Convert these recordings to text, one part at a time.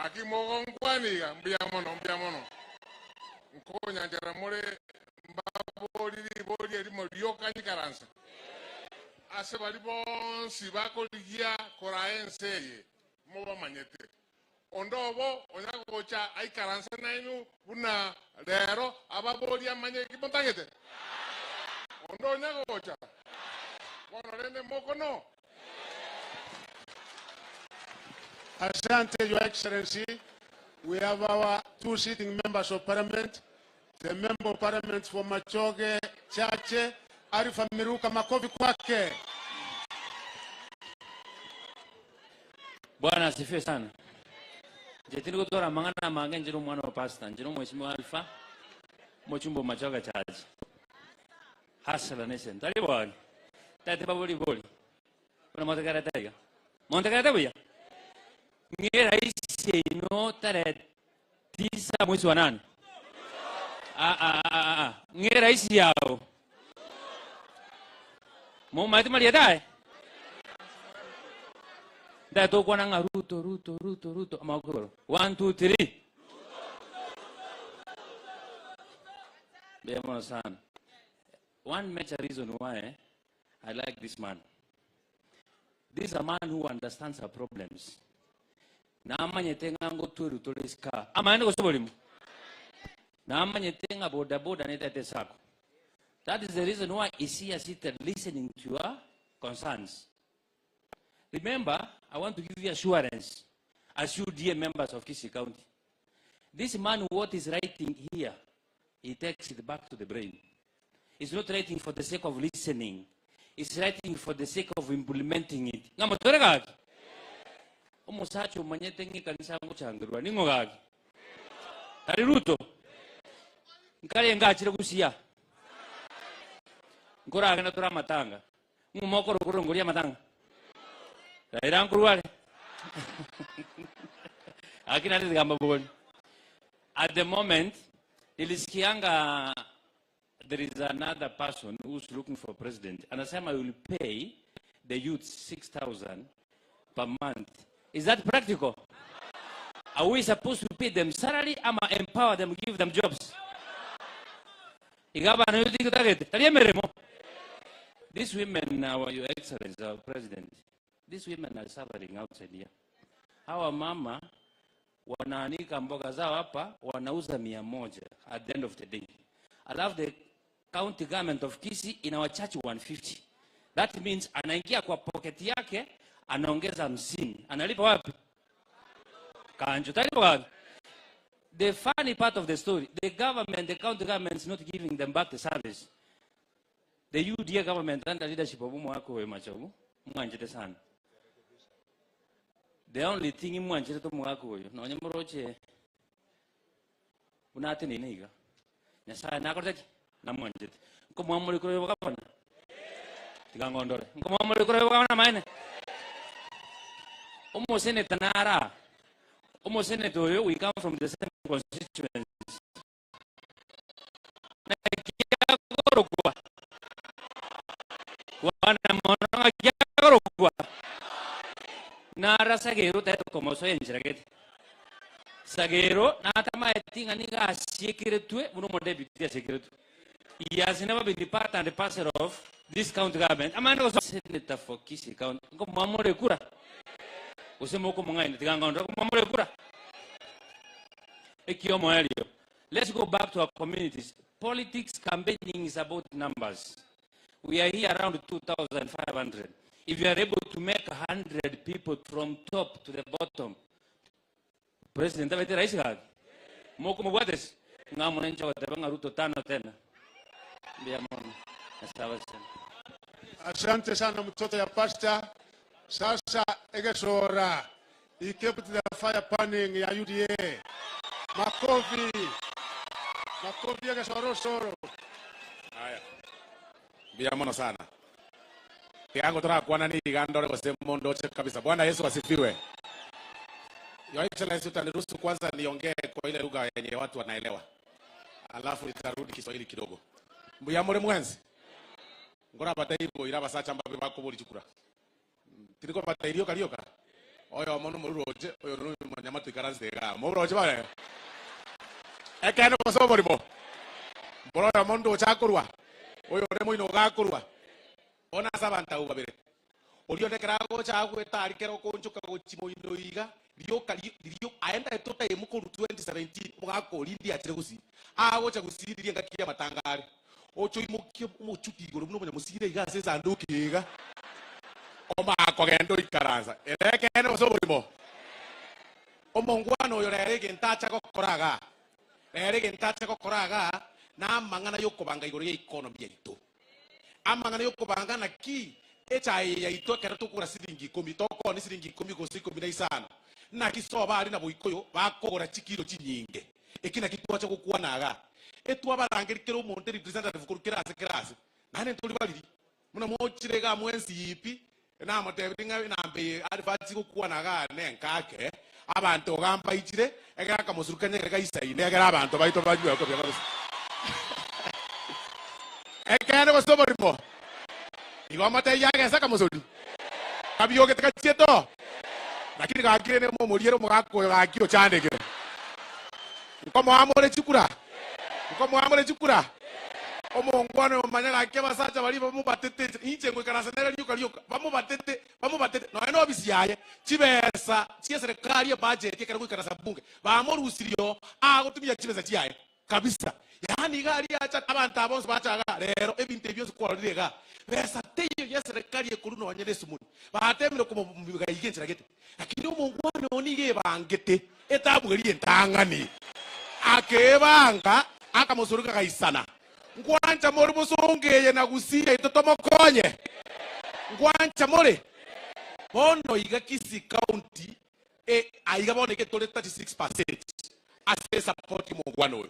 Aki mogongwani ga mbia mono. Nkonya njara more mbaboli eri modioka nikaransa. Ase bali bonsi bakoligia koraenseye moba manyete. Ondobo onyagocha aikaransa nainu buna lero ababoli amanye kibotangete. Ondo onyagocha. Wanarende mokono. Asante, Your Excellency. We have our 2 sitting members of parliament. The member of parliament for Machoge Chache, Arifa Miruka, makofi kwake. Bwana asifiwe sana. Jetini kutora mangana mange njiro mwana wa pasta, njiro mheshimiwa Alfa, mochumbo Machoge Chache. Hasala nation. Tari bwali. Tati boli. Kuna motakara taiga. Motakara taiga. Nge raisi no tarehe 9 mwezi wa 8. Nge raisi yao. Mumati mali yatae. Dato kwa nanga Ruto amakoro. 1 2 3. Bema sana. One major reason why I like this man. This is a man who understands our problems. Na amanyetenga ngo turu toleska. Amane ko sobolimu. Na amanyetenga boda neta sako. That is the reason why is here seated listening to your concerns. Remember, I want to give you assurance as you dear members of Kisii County. This man, what is writing here, he takes it back to the brain. He's not writing for the sake of listening. He's writing for the sake of implementing it. Ngamotorega. Omosacho manyetengi kanisa ngo changirwa ningo gaki. Tari Ruto. Nkale ngachire kusia. Ngora agena tora matanga. Ngumokoro kurongoria matanga. Raila nkuruwale. Akina ndigamba boni. At the moment, nilisikianga there is another person who's looking for president. And I will pay the youth 6,000 per month. Is that practical? Are we supposed to pay them salary or empower them, give them jobs? These women, Your Excellency, our President, these women are suffering outside here. Our mama, wanaanika mboga zao hapa, wanauza 100 at the end of the day. I love the county government of Kisii in our church 150. That means anaingia kwa pocket yake, anaongeza 50. Analipa wapi? Kanjo. Talipa wapi? The funny part of the story, the government, the county government is not giving them back the service. The UDA government under leadership of Umwako Machagu, Mwanjete San. The only thing in Mwanjete to Mwako, no Yamoroche Unati Niga. Nasa Nakotek, Namanjet. Come on, Molekro Governor. Gangondore. Come on, Molekro Governor mine. Almost Senator Nara. Almost Senator, we come from the same constituency. Nara Sagero, that como soy en Chiraget. Sagero, Natama, I think Aniga secret to it, no more deputy secret. He has never been the part and the passer of this county government. A man was a senator for Kisii County. Mamore Kura. Usemoko Manga, the Gangon, Mamore Kura. Let's go back to our communities. Politics campaigning is about numbers. We are here around 2,500. If you are able to make 100 people from top to the bottom, President, David Raisa, Moko Mwades, Namonencho, the Bangaruto Tano Tena. Asante sana mtoto ya pasta. Sasa egesora. He kept the fire burning ya UDA. Makofi ya soro. Haya. Biamono sana. Kiango tora kuana ni gandore kwa semo ndoche kabisa. Bwana Yesu asifiwe. Your Excellency, utaniruhusu kwanza niongee kwa ile lugha yenye watu wanaelewa. Alafu nitarudi Kiswahili kidogo. Mbuyamore mwenzi. Ngora bataibo iraba sacha mbabe bako boli chukura. Tiniko batairio kalioka. oyo mono muroje oyo no manyama tikaranzega muroje bare ekene kosobo ribo boro ya mondo chakurwa oyo remo ino gakurwa ona sabanta ubabere olio nekerago chagwe tarikero konjuka gochimo ino iga liyo aenda etota emukuru 2017 mugakori ndi atire gusi agocha gusiriria ngakia matangari ocho imukio umuchuki igoro muno musire iga sesa ndukiga oma akogendo ikaranza erekene osobulimo omongwano yo rerege ntacha gokoraga na mangana yokobanga igoro ya economy yaitu amangana yokobanga na ki echaye yaitu kera tukura siringi 10 toko ni siringi 10 gosi 15 na kisoba ari na boikoyo bakogora chikiro chinyinge ekina kitwacha gukwana etwa barangirikero umuntu representative kurukira asekerase nane tuli baliri muna mochirega mwensi ipi na motebinga nambe advance gukwana nenkake abantu gamba ichire egaka musurukanye gaka isaine egara abantu baito bajwe ko byabose ekene gosoborimo igomate yage saka musuri kabiyoge takachieto lakini gakire ne mo muriero mugako gakiro chandege nkomo amore chikura omongwana omanyala akeba sacha bali bamubatete inche ngwekana senera lyuka bamubatete no bisiyaye chibesa chie serikali budget yekera gwikana sabunge bamorusirio agotumia chibesa chiyaye kabisa yani gari acha abantu abonse bachaga rero ebinte byose kwalirega besa teyo ya serikali ekuruno wanyelesu muni batemere ko mubiga yigenchira gete lakini omongwana onige bangete etabugeri entangani akebanga akamusuruka kaisana ngwancha muri musongeye na gusiya itotomokonye ngwancha muri bono iga Kisii county aiga boneke tole 36% ase support mongwano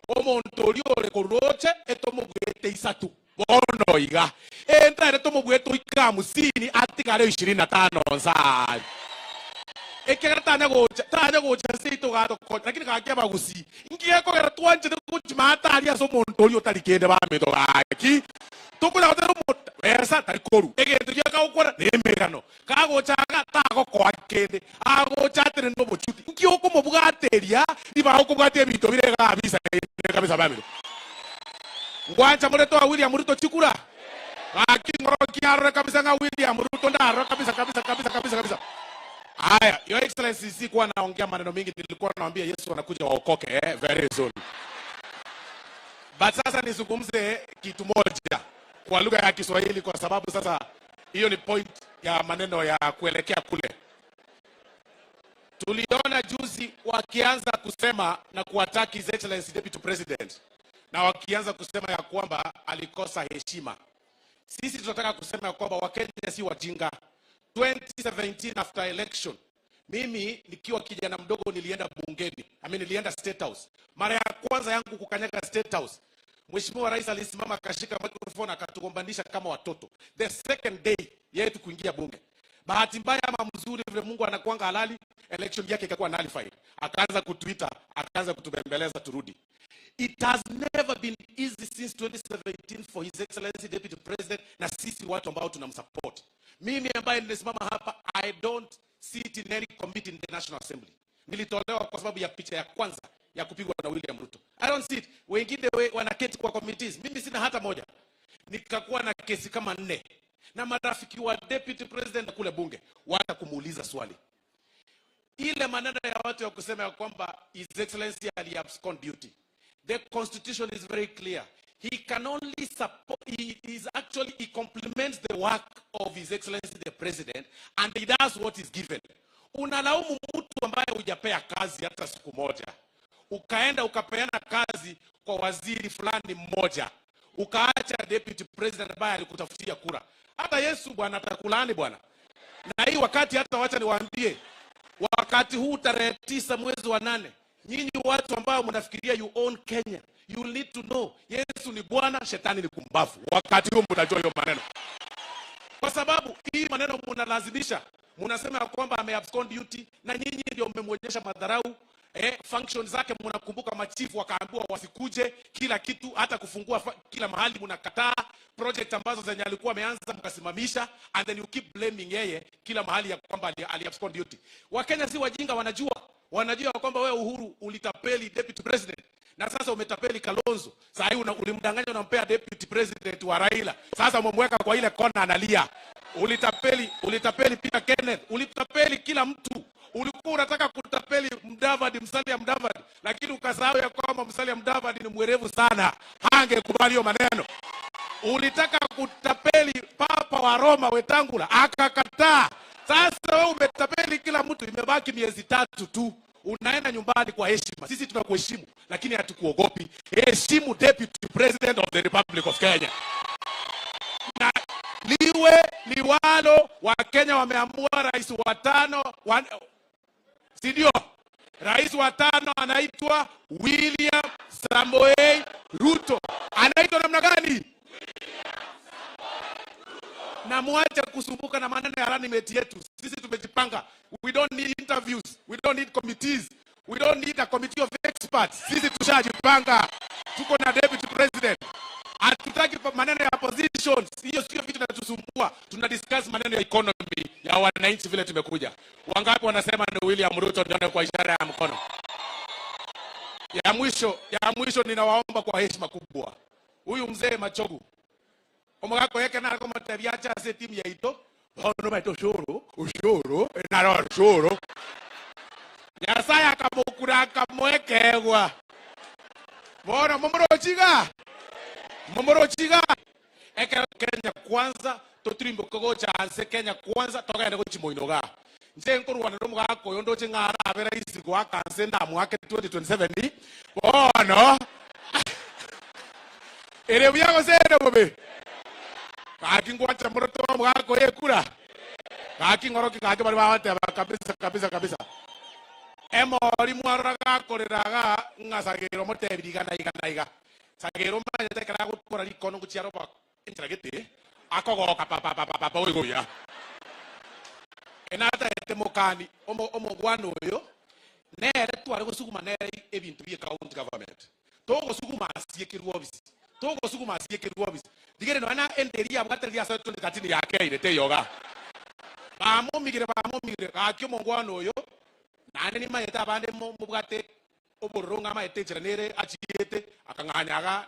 omonto liore koroche etomobwete isatu bono iga entare tomobwete ikamusini atikare 25 nsari ekera tanya gocha sito gato lakini kakia bagusi ngiye ko era twanje kuchimata ali aso monto lyo talikende ba meto aki tukula otero esa tarikoru egento yaka ukora nemekano kagocha gatako kwa kende agocha tere no bochuti ngiyo ko mobwateria iba ko bwate bito bire kabisa kabisa ba meto ngwancha moleto wa William Ruto chikura aki ngoro kiaro kabisa nga William Ruto ndaro kabisa Haya, Your Excellency, sikuwa naongea maneno mingi, nilikuwa naambia Yesu anakuja waokoke very soon. But sasa nizungumze kitu moja kwa lugha ya Kiswahili kwa sababu sasa hiyo ni point ya maneno ya kuelekea kule. Tuliona juzi wakianza kusema na kuataki His Excellency Deputy President na wakianza kusema ya kwamba alikosa heshima. Sisi tunataka kusema ya kwamba Wakenya si wajinga. 2017 after election, mimi nikiwa kijana mdogo nilienda bungeni. Nilienda State House. Mara ya kwanza yangu kukanyaga State House, Mheshimiwa Rais alisimama akashika microphone akatugombanisha kama watoto. The second day yetu kuingia bunge. Bahati mbaya ama mzuri vile Mungu anakuanga halali, election yake ikakuwa nullified. Akaanza kutuita, akaanza kutubembeleza turudi. It has never been easy since 2017 for His Excellency Deputy President na sisi watu ambao tunamsupport. Mimi ambaye nimesimama hapa, I don't sit in any committee in the National Assembly. Nilitolewa kwa sababu ya picha ya kwanza ya kupigwa na William Ruto. I don't sit. Wengine wanaketi kwa committees. Mimi sina hata moja. Nikakuwa na kesi kama 4. Na marafiki wa Deputy President kule bunge wata kumuuliza swali. Ile maneno ya watu ya kusema ya kwamba His Excellency ali abscond duty. The constitution is very clear. He can only support, he complements the work of His Excellency the President and he does what is given. Unalaumu mtu ambaye hujapea kazi hata siku moja. Ukaenda ukapeana kazi kwa waziri fulani mmoja. Ukaacha Deputy President ambaye alikutafutia kura. Hata Yesu bwana atakulani bwana. Na hii wakati hata wacha niwaambie, wakati huu tarehe 9 mwezi wa 8, nyinyi watu ambao mnafikiria you own Kenya, you need to know Yesu ni Bwana, shetani ni kumbavu. Wakati huu mnajua hiyo maneno. Kwa sababu hii maneno mnalazimisha, mnasema kwamba ameabscond duty na nyinyi ndio mmemwonyesha madharau Function zake mnakumbuka machifu wakaambiwa wasikuje, kila kitu hata kufungua kila mahali mnakataa, project ambazo zenye alikuwa ameanza mkasimamisha, and then you keep blaming yeye kila mahali ya kwamba aliabscond duty. Wakenya si wajinga, wanajua kwamba wewe Uhuru ulitapeli deputy president, na sasa umetapeli Kalonzo. Sasa hivi ulimdanganya unampea deputy president wa Raila. Sasa umemweka kwa ile kona analia. Ulitapeli Peter Kenneth, ulitapeli kila mtu. Ulikuwa unataka kutapeli Mudavadi, Musalia Mudavadi, lakini ukasahau ya kwamba Musalia Mudavadi ni mwerevu sana, hangekubali hiyo maneno. Ulitaka kutapeli Papa wa Roma Wetangula, akakataa. Sasa wewe umetapeli kila mtu, imebaki miezi 3 tu. Unaenda nyumbani kwa heshima. Sisi tunakuheshimu, lakini hatukuogopi. Heshimu deputy president of the Republic of Kenya. Na liwalo wa Kenya wameamua rais wa 5, sindio? Rais wa 5 anaitwa William Samoei Ruto. Anaitwa namna gani? Na muache kusumbuka na maneno ya ranimate yetu. Sisi tumejipanga. We don't need interviews. We don't need committees. We don't need a committee of experts. Sisi tushajipanga. Tuko na deputy president. Hatutaki maneno ya positions. Hiyo sio vitu vinatusumbua. Tuna discuss maneno ya economy ya wananchi vile tumekuja. Wangapi wanasema ni William Ruto ndio kwa ishara ya mkono? Ya mwisho ninawaomba kwa heshima kubwa. Huyu mzee Machogu, omugako yake na kama tabiacha se timu ya ito, bono maito ushuru na ushuru. Nyasaya akamukura akamwekegwa. Bono momorochiga. Kenya Kwanza toturimbo kogocha anse Kenya Kwanza togaenda gochimoinoga. Nje nkorwana nomugako yondo chingara abera isi kwa kanse ndamu wake 2027. Bono ere byago zero bobe. Kaki ngwacha moroto mwako yekura. Kaki ngoroki kaki bari bawate kabisa. Emo rimwara gakoreraga ngasagero motebiriga naiga. Sagero manyete kara gukora rikono guciaro ba intragete akogoka papa oigoya. Enata etemokani omogwano oyo nere tware gusuguma nere ebintu bya county government. Togo suguma asiekirwa office. Togo suguma asiekirwa office. Digere no ana enderia bwatari ya 2013 yake irete yoga. Bamomigire akyo mongwano oyo nane ni mayeta abande mu bwate oboronga mayete jiranere achiete akanganyaga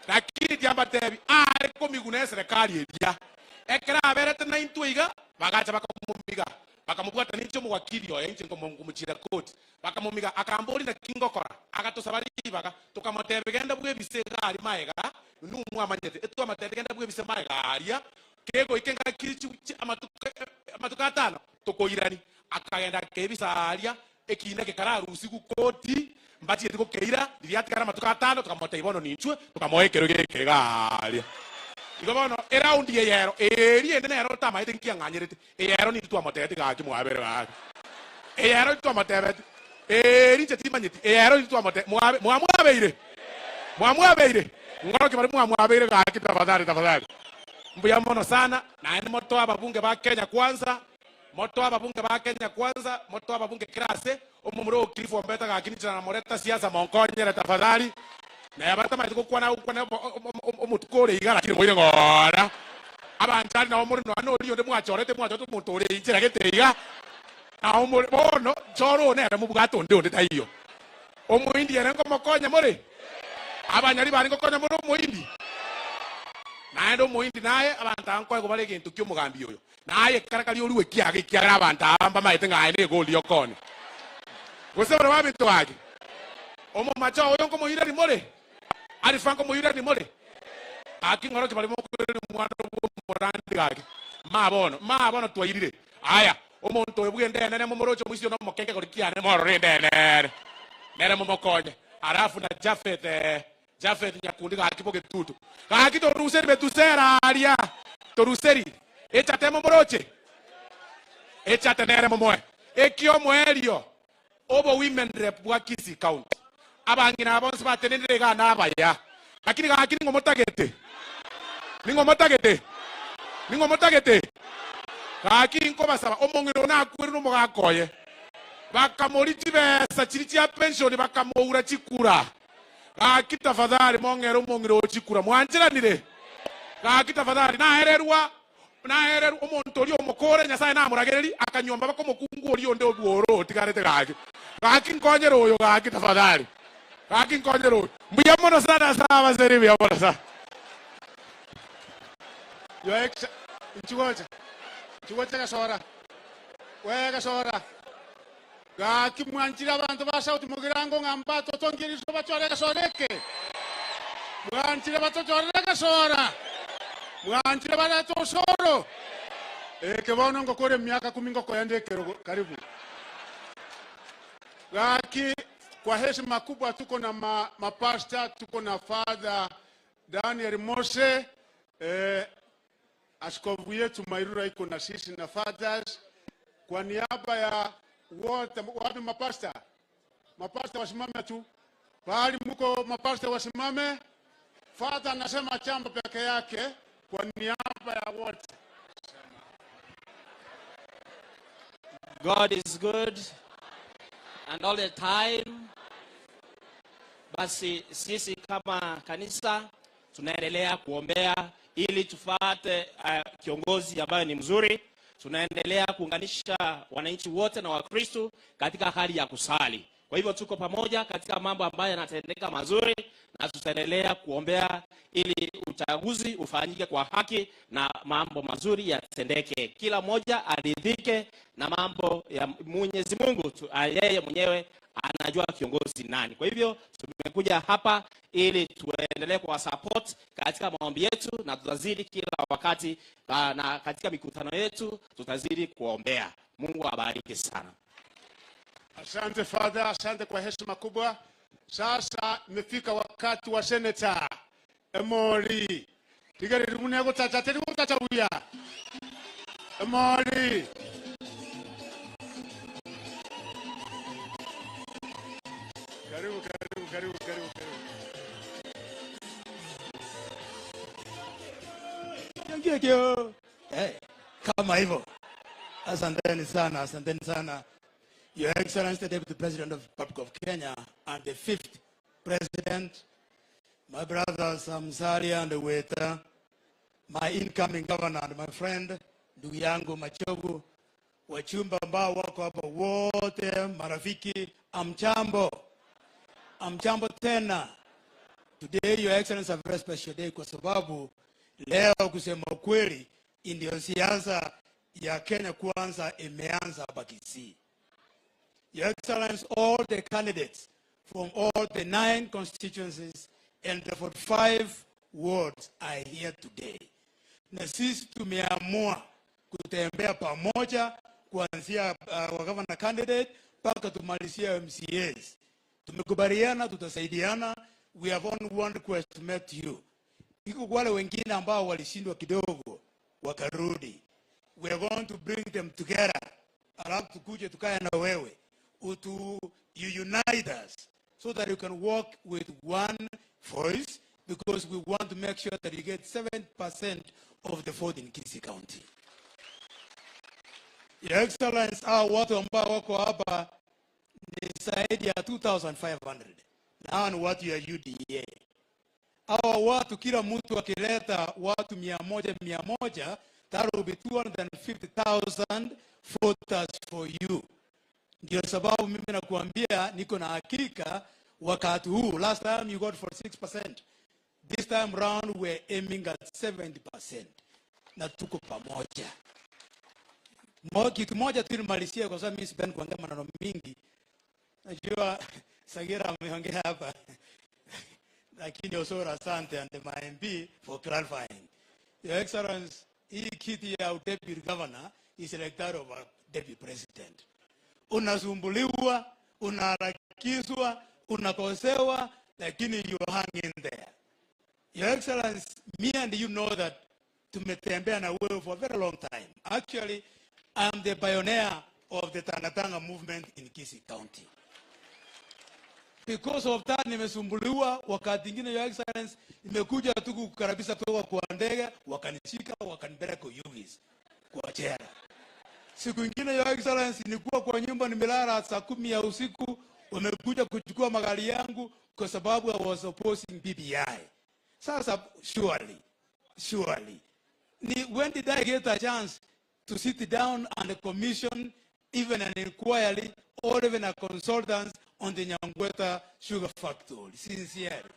lakini diamba tebi ko migune serikali edia ekera aberete na intuiga bagacha bakamumiga bakamubwata n'icyo mu wakili yo yenje ngo mumuchira court bakamumiga akambori na kingokora agatosabari baga tukamotebegenda bwe bisega ali maega numwa amanyete etu amatebegenda bwe bise maega aria kego ikenga kichu amatuka 5 tukoirani akagenda kebisa aria ekine ke kararusi ku koti mbati yetiko keira liliatikara matuka 5 tukamoteyibono ninchwe tukamoekero gekega aria Igobono around ye yero eri ende nero tama ite nkianganyerete yero ni twa motete ga kimwabere ga yero twa motete eri chetimanyiti yero ni twa motete mwamwabeire ngoro kibari mwamwabeire ga kitafadhali mbuya mono sana na ni moto ababunge ba Kenya Kwanza moto ababunge krase omumuro kilifu mbeta ga kinitana na moreta siasa monkonyere tafadhali na yabata maitiko kwana omutukore igara kiri moire ngora abantari na omuri no anori onde mwachorete mutore injira geteiga na omuri bono choro ne mu bwato onde taiyo omuindi yere ngomokonya muri abanyari bari ngokonya muri omuindi naendo omuindi naye abantanko go bare gintu kyumugambi oyo naye karakari oruwe kiaga abantamba maite ngaine goli yokone gusebora babintu wage omo macho oyo ngomoira rimore alifango moyura ni mole akingoro kibali mokwere mwana bomorandi gake mabono twayirire aya omuntu ebugende nene momorocho mwisio no mokeke kolikiane mororende nere momokonye alafu na Jafet nyakundi gakiboge tutu gakito ruseri betusera aria toruseri echate momoroche echate nere momoe ekio moerio obo women rep wa Kisii county abangina abonse batenendere ga nabaya lakini ngomotagete Kaki nko basaba omongero na kwiri no mugakoye. Bakamoriti besa chiri ya pension bakamoura chikura. Kaki tafadhali mongero chikura mwanjiranire. Kaki tafadhali na hererwa omuntu oli omukore nyasaye namuragereri akanyomba bakomukungu oli onde obuoro tigarete kaki. Kaki nkonyero oyo kaki tafadhali. Kaki nkonyero. Mbuyamono sana saba zeri mbuyamono sana. Your Excellency, Chigocha Gasora. Where Gasora? Gaki mwanchira abantu ba South Mugirango ngamba totongiri so bachore Gasoreke. Mwanchira batotore Gasora. Mwanchira bana tosoro. Kebaona ngokore miaka 10 ngoko yandekero karibu. Gaki kwa heshima kubwa tuko na mapasta, tuko na Father Daniel Mose, askofu yetu Mairura iko na sisi na fathers. Kwa niaba ya wote wapi mapasta? Mapasta wasimame tu. Pahali mko mapasta wasimame. Father anasema chamba peke yake kwa niaba ya wote. God is good and all the time. Basi sisi kama kanisa tunaendelea kuombea ili tufate kiongozi ambaye ni mzuri. Tunaendelea kuunganisha wananchi wote na Wakristo katika hali ya kusali. Kwa hivyo tuko pamoja katika mambo ambayo yanatendeka mazuri, na tutaendelea kuombea ili uchaguzi ufanyike kwa haki na mambo mazuri yatendeke. Kila mmoja aridhike na mambo ya Mwenyezi Mungu. Yeye mwenyewe anajua kiongozi nani. Kwa hivyo tumekuja hapa ili tuendelee kwa support katika maombi yetu, na tutazidi kila wakati na katika mikutano yetu tutazidi kuombea. Mungu abariki sana. Asante Father, asante kwa heshima kubwa. Sasa imefika wakati wa Senator Emori. Tigari rumunego tachateri utachawia. Emori. Karibu. Kyo. Kama hivyo. Asanteni sana. Your Excellency, the Deputy President of the Republic of Kenya and the 5th President, my brothers Musalia and Weta, my incoming governor and my friend, ndugu yangu Machogu, wachumba ambao wako hapa wote, marafiki, amchambo tena. Today, Your Excellency, a very special day kwa sababu leo kusema kweli ndio siasa ya Kenya Kwanza imeanza hapa Kisii. Your Excellency, all the candidates from all the 9 constituencies and the 45 wards are here today. Na sisi tumeamua kutembea pamoja kuanzia wa governor candidate mpaka tumalizia MCAs. Tumekubaliana tutasaidiana. We have only one request to make to you. Iko wale wengine ambao walishindwa kidogo wakarudi. We are going to bring them together. Alafu tukuje tukae na wewe. You unite us so that you can work with one voice, because we want to make sure that you get 7% of the vote in Kisii County. Your Excellency, our watu ambao wako hapa ni zaidi ya 2,500. Na ni watu ya UDA. Hawa watu kila mtu akileta watu 100, that will be 250,000 voters for you. Ndio sababu mimi nakuambia niko na hakika wakati huu. Last time you got 46%. This time round we're aiming at 70%. Na tuko pamoja. Kitu moja tu nimalizie kwa sababu mimi sipendi kuongea maneno mingi. Najua Sagira ameongea hapa. Lakini osora asante and my MP for clarifying. Your Excellency, hii kiti ya deputy governor is elected over deputy president. Unasumbuliwa, unaharakishwa, unakosewa, lakini you hang in there. Your Excellency, me and you know that tumetembea na wewe for a very long time. Actually, I'm the pioneer of the Tangatanga movement in Kisii County. Because of that, nimesumbuliwa, wakati ingine Your Excellency, nimekuja tu kukaribisha toka kwa ndege, wakanishika, wakanipeleka kwa UGIS, kwa jela. Siku ingine Your Excellency nilikuwa kwa nyumba nimelala saa 10 ya usiku, wamekuja kuchukua magari yangu kwa sababu I was opposing BBI. Sasa surely when did I get a chance to sit down and commission even an inquiry or even a consultant on the Nyangweta sugar factory? Sincerely,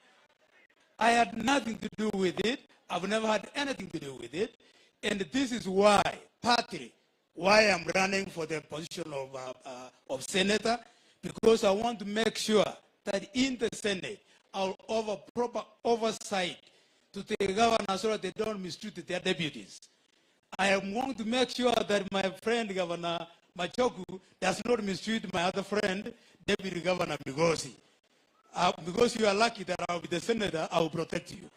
I had nothing to do with it. I've never had anything to do with it. And this is why, partly, why I'm running for the position of senator, because I want to make sure that in the Senate, I'll offer proper oversight to the governor so that they don't mistreat their deputies. I am going to make sure that my friend Governor Machogu does not mistreat my other friend, Deputy Governor Migosi. Because you are lucky that I'll be the senator, I will protect you.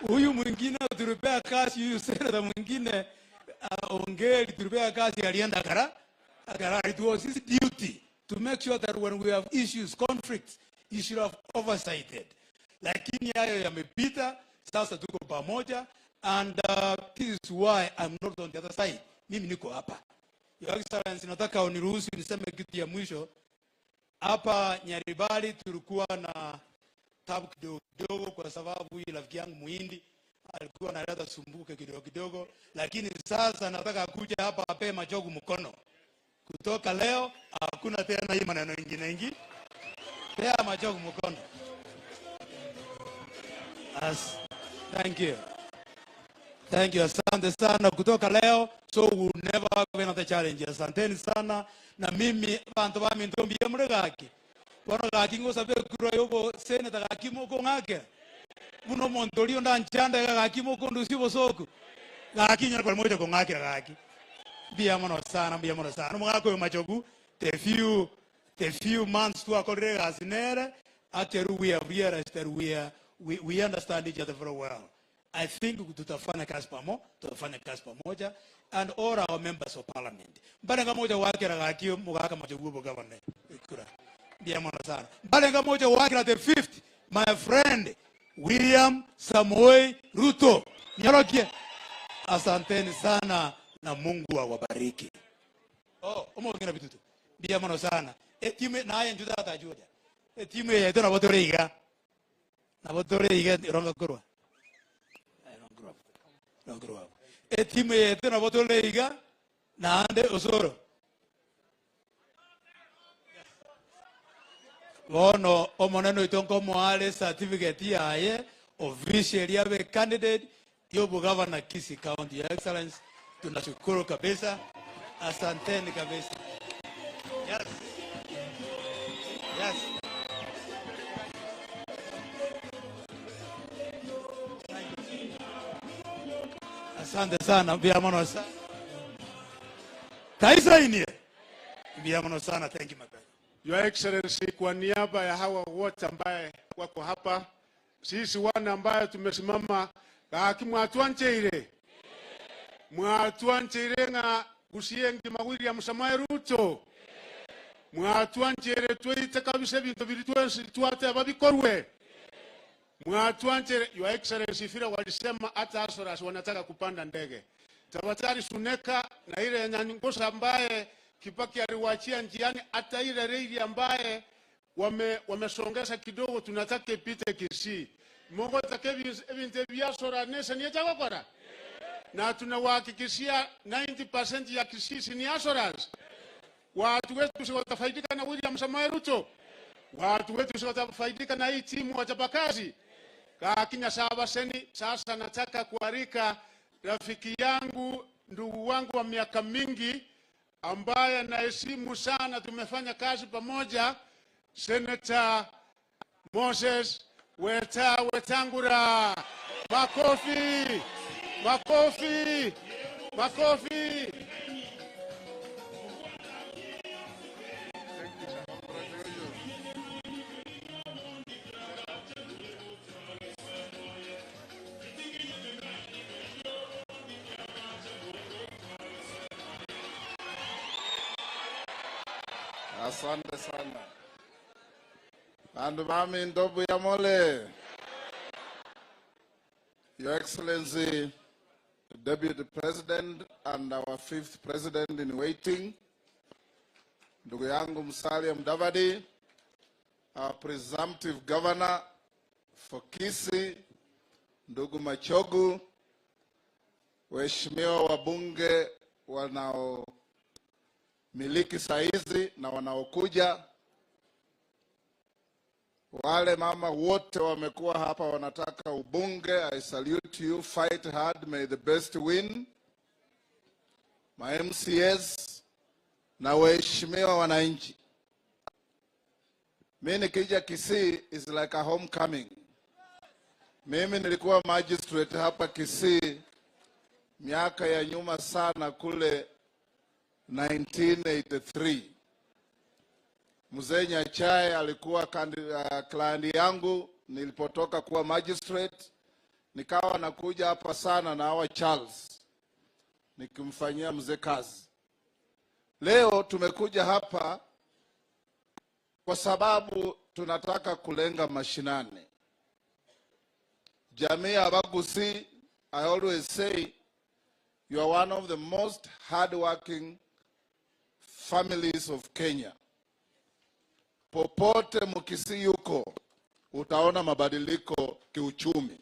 Huyu mwingine turipea kazi, huyu senator mwingine ongeli turipea kazi alienda kara. It was his duty to make sure that when we have issues, conflicts, he should have oversighted. Lakini hayo yamepita, sasa tuko pamoja, and this is why I'm not on the other side. Mimi niko hapa. Your Excellency, nataka uniruhusu niseme kitu ya mwisho. Hapa Nyaribali tulikuwa na tabu kidogo kwa sababu huyu rafiki yangu Muhindi alikuwa analeta sumbuke kidogo, lakini sasa nataka kuja hapa ape Machogu mkono. Kutoka leo hakuna tena hii maneno mengine. Pea Machogu mkono. Thank you. Thank you. Asante sana. Kutoka leo, so we'll never have another challenge. Asanteni sana. Na mimi bantu ba mintombi yamregaki. Wana gaki ngo sabe kuro yobo seneta gaki moko ngake. Uno montolio ndanchanda gaki moko ndusibo soko. Gaki nyana kwa moja ko ngake gaki. Bia mono sana. Mwako Machogu the few months to akorre gasinere ateru we have realized that we understand each other very well. I think tutafanya kazi pamoja, and all our members of parliament. Balenga moja wakira gakio mugaka Machogu governor. Ikura. Biamono sana. Balenga moja wakira the fifth, my friend William Samoei Ruto. Nyorokie. Asanteni sana na Mungu awabariki. Ngina bitutu. Biamono sana. Time na ayen juda ta juda. Time yeto na botoreiga. Na botoreiga ronga kurwa. Grow up. Time yetu na botoleiga na ande osoro. Wono omoneno itonko moale certificate yae officially yabe candidate yobu governor Kisii County. Your Excellency, tunashukuru kabisa. Asanteni kabisa. Yes. Asante sana, biamono sana. Taisa inie. Biamono sana, thank you my brother. Your Excellency, kwa niaba ya hawa wote ambaye wako hapa, sisi wana ambaye tumesimama gaki mwatuancheire nga gusiengi William Samoei Ruto. Mwatuancheire tuite kabisa bintu bilitwensi tuate ababikorwe. Mwatuanche. Your Excellency, fira walisema hata asoras wanataka kupanda ndege. Tabatari Suneka na ile Nyangosa ambaye Kibaki aliwaachia njiani, hata ile reli ambaye wamesongeza kidogo tunataka ipite Kisii. Mungu takebinte biashara nesa ni jago kora. Na tunawahakikishia 90% ya Kisii ni assurance. Watu wetu watafaidika na William Samoei Ruto. Watu wetu watafaidika na hii timu wachapakazi. Kakinya sabaseni. Sasa nataka kuarika rafiki yangu, ndugu wangu wa miaka mingi ambaye naheshimu sana, tumefanya kazi pamoja, Senator Moses Wetangula. Makofi. Asante sana. Bandu bami ndobu ya mole. Your Excellency, Deputy President and our 5th President in waiting, ndugu yangu Musalia Mudavadi, our presumptive governor for Kisii, ndugu Machogu, waheshimiwa wabunge wanaomiliki saizi na wanaokuja, wale mama wote wamekuwa hapa wanataka ubunge, I salute you, fight hard, may the best win. My MCS na waheshimiwa wananchi. Mimi nikija Kisii is like a homecoming. Mimi nilikuwa magistrate hapa Kisii miaka ya nyuma sana kule 1983. Mzee Nyachae alikuwa client yangu nilipotoka kuwa magistrate, nikawa nakuja hapa sana na hawa Charles nikimfanyia mzee kazi. Leo tumekuja hapa kwa sababu tunataka kulenga mashinani. Jamii ya Bagusi, I always say you are one of the most hardworking families of Kenya. Popote mkisi yuko, utaona mabadiliko kiuchumi.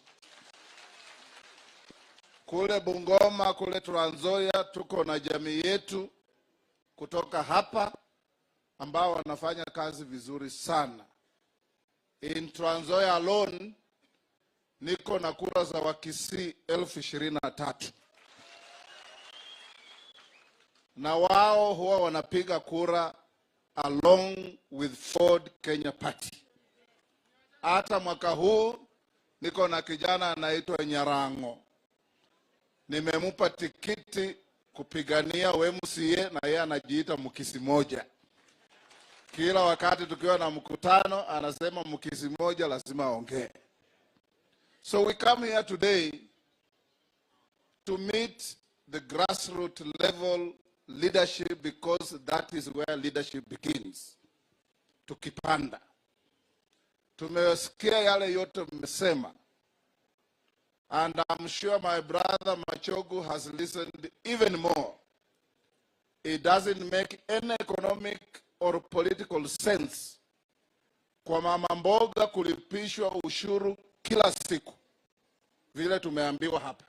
Kule Bungoma, kule Trans Nzoia, tuko na jamii yetu kutoka hapa ambao wanafanya kazi vizuri sana. In Trans Nzoia alone, niko na kura za Wakisii 23,000. Na wao huwa wanapiga kura along with Ford Kenya Party. Hata mwaka huu niko na kijana anaitwa Nyarango. Nimemupa tikiti kupigania MCA na yeye anajiita Mkisi moja. Kila wakati tukiwa na mkutano anasema Mkisi moja lazima aongee. So we come here today to meet the grassroots level leadership, because that is where leadership begins. Tukipanda. Tumesikia yale yote mmesema. And I'm sure my brother Machogu has listened even more. It doesn't make any economic or political sense kwa mama mboga kulipishwa ushuru kila siku vile tumeambiwa hapa.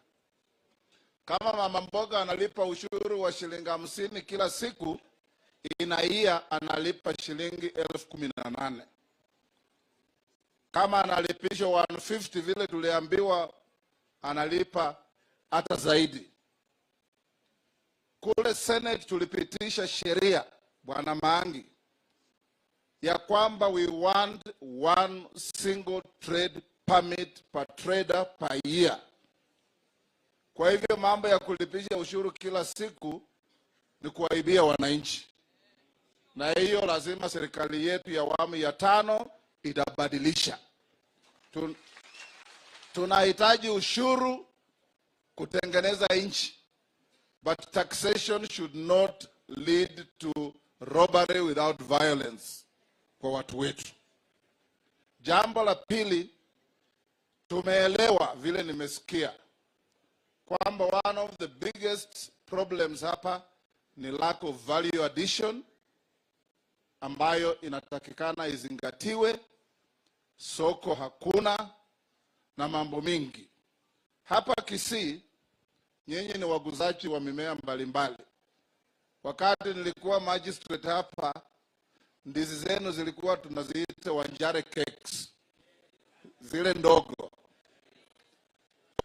Kama mama mboga analipa ushuru wa shilingi 50 kila siku, inaia analipa shilingi 18,000. Kama analipishwa 150 vile tuliambiwa, analipa hata zaidi. Kule Senate tulipitisha sheria, Bwana Maangi, ya kwamba we want one single trade permit per trader per year. Kwa hivyo mambo ya kulipisha ushuru kila siku ni kuwaibia wananchi. Na hiyo lazima serikali yetu ya awamu ya 5 itabadilisha. Tunahitaji ushuru kutengeneza nchi, but taxation should not lead to robbery without violence kwa watu wetu. Jambo la pili, tumeelewa vile nimesikia kwamba one of the biggest problems hapa ni lack of value addition ambayo inatakikana izingatiwe. Soko hakuna na mambo mingi. Hapa Kisii, nyinyi ni waguzaji wa mimea mbalimbali. Wakati nilikuwa magistrate hapa, ndizi zenu zilikuwa tunaziita Wanjare cakes, zile ndogo.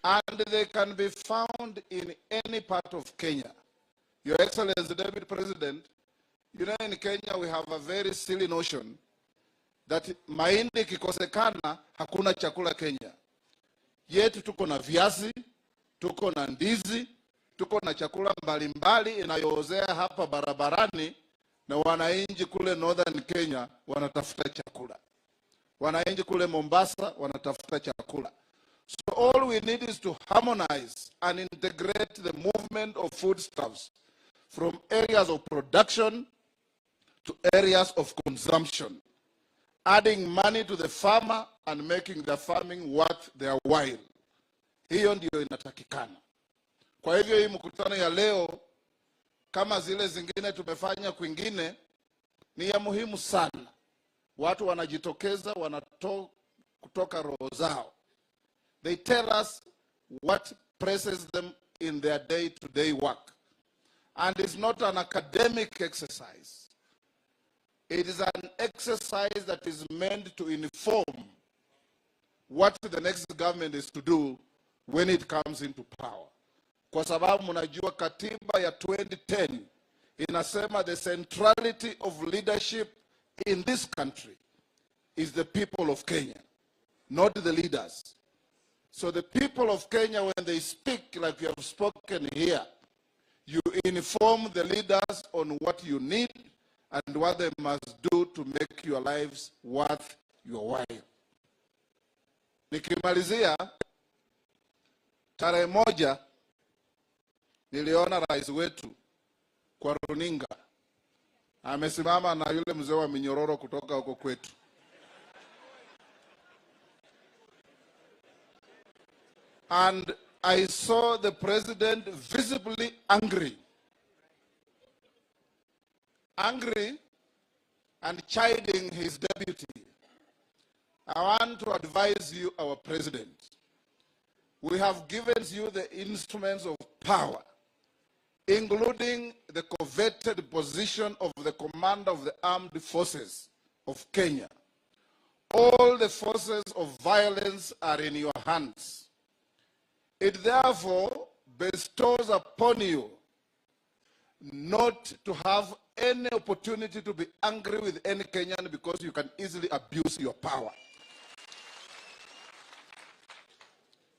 And they can be found in any part of Kenya. Your Excellency, Deputy President, you know in Kenya we have a very silly notion that mahindi kikosekana hakuna chakula Kenya. Yetu tuko na viazi, tuko na ndizi, tuko na chakula mbalimbali inayoozea hapa barabarani, na wananchi kule Northern Kenya wanatafuta chakula. Wananchi kule Mombasa wanatafuta chakula. So all we need is to harmonize and integrate the movement of foodstuffs from areas of production to areas of consumption, adding money to the farmer and making the farming worth their while. Hiyo ndio inatakikana. Kwa hivyo hii mkutano ya leo kama zile zingine tumefanya kwingine ni ya muhimu sana. Watu wanajitokeza, kutoka roho zao. They tell us what presses them in their day-to-day work. And it's not an academic exercise. It is an exercise that is meant to inform what the next government is to do when it comes into power. Kwa sababu mnajua katiba ya 2010 inasema the centrality of leadership in this country is the people of Kenya, not the leaders. So the people of Kenya, when they speak like you have spoken here, you inform the leaders on what you need and what they must do to make your lives worth your while. Nikimalizia, tarehe moja niliona rais wetu kwa runinga amesimama na yule mzee wa minyororo kutoka huko kwetu. And I saw the president visibly angry and chiding his deputy. I want to advise you, our president, we have given you the instruments of power, including the coveted position of the commander of the armed forces of Kenya. All the forces of violence are in your hands. It therefore bestows upon you not to have any opportunity to be angry with any Kenyan because you can easily abuse your power.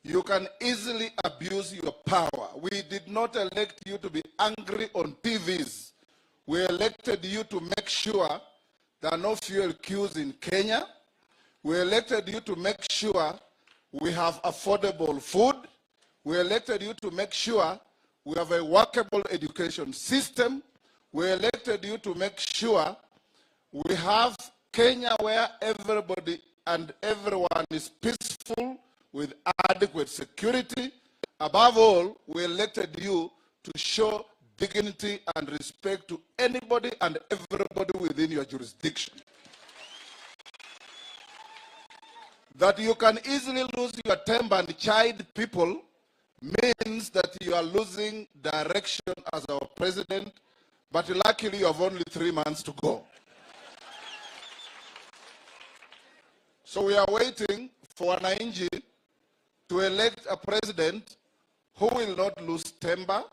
You can easily abuse your power. We did not elect you to be angry on TVs. We elected you to make sure there are no fuel queues in Kenya. We elected you to make sure we have affordable food. We elected you to make sure we have a workable education system. We elected you to make sure we have Kenya where everybody and everyone is peaceful with adequate security. Above all, we elected you to show dignity and respect to anybody and everybody within your jurisdiction. That you can easily lose your temper and chide people means that you are losing direction as our president, but luckily you have only 3 months to go. So we are waiting for wananchi to elect a president who will not lose temper,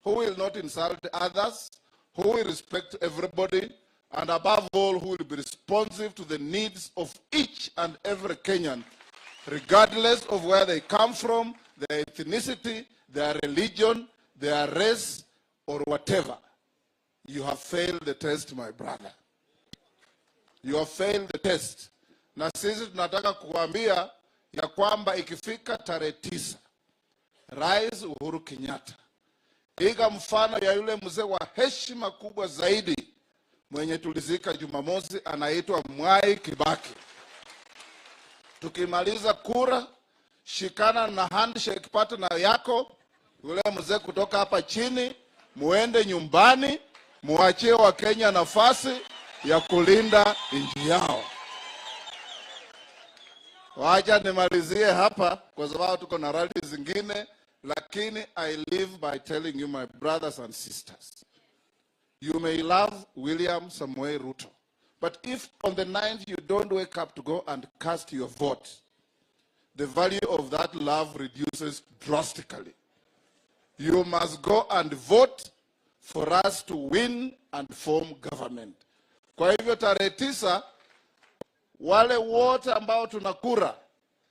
who will not insult others, who will respect everybody, and above all, who will be responsive to the needs of each and every Kenyan, regardless of where they come from, their ethnicity, their religion, their race, or whatever. You have failed the test, my brother. You have failed the test. Na sisi tunataka kuambia ya kwamba ikifika tarehe 9, Rais Uhuru Kenyatta, iga mfano ya yule mzee wa heshima kubwa zaidi mwenye tulizika Jumamosi, anaitwa Mwai Kibaki. Tukimaliza kura, shikana na handshake partner yako, yule mzee kutoka hapa chini, muende nyumbani, muachie wa Kenya nafasi ya kulinda nchi yao. Wacha nimalizie hapa kwa sababu tuko na rally zingine, lakini I live by telling you, my brothers and sisters, you may love William Samoei Ruto, but if on the 9th you don't wake up to go and cast your vote, the value of that love reduces drastically. You must go and vote for us to win and form government. Kwa hivyo tarehe 9, wale wote ambao tunakura,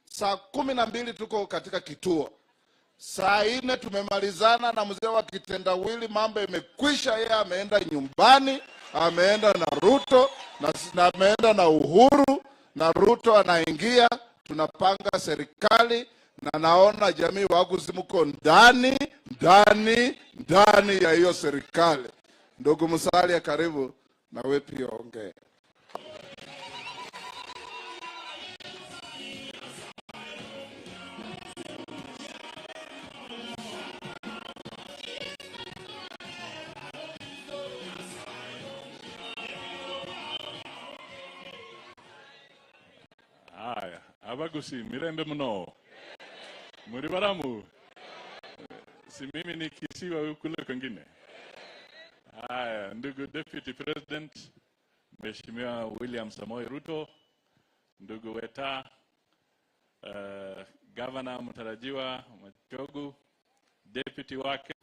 saa 12 tuko katika kituo. Saa 4 tumemalizana na mzee wa kitendawili, mambo imekwisha, yeye ameenda nyumbani, ameenda na Ruto, na ameenda na Uhuru, na Ruto anaingia, tunapanga serikali, na naona jamii wangu zimuko ndani ya hiyo serikali. Ndugu Musalia, karibu na wewe pia ongea. Abagusi, mirembe mno. Muribaramu. Si mimi ni Kisii wa kule kwingine. Haya, ndugu Deputy President, Mheshimiwa William Samoei Ruto, ndugu Weta, Governor mtarajiwa Machogu, Deputy wake,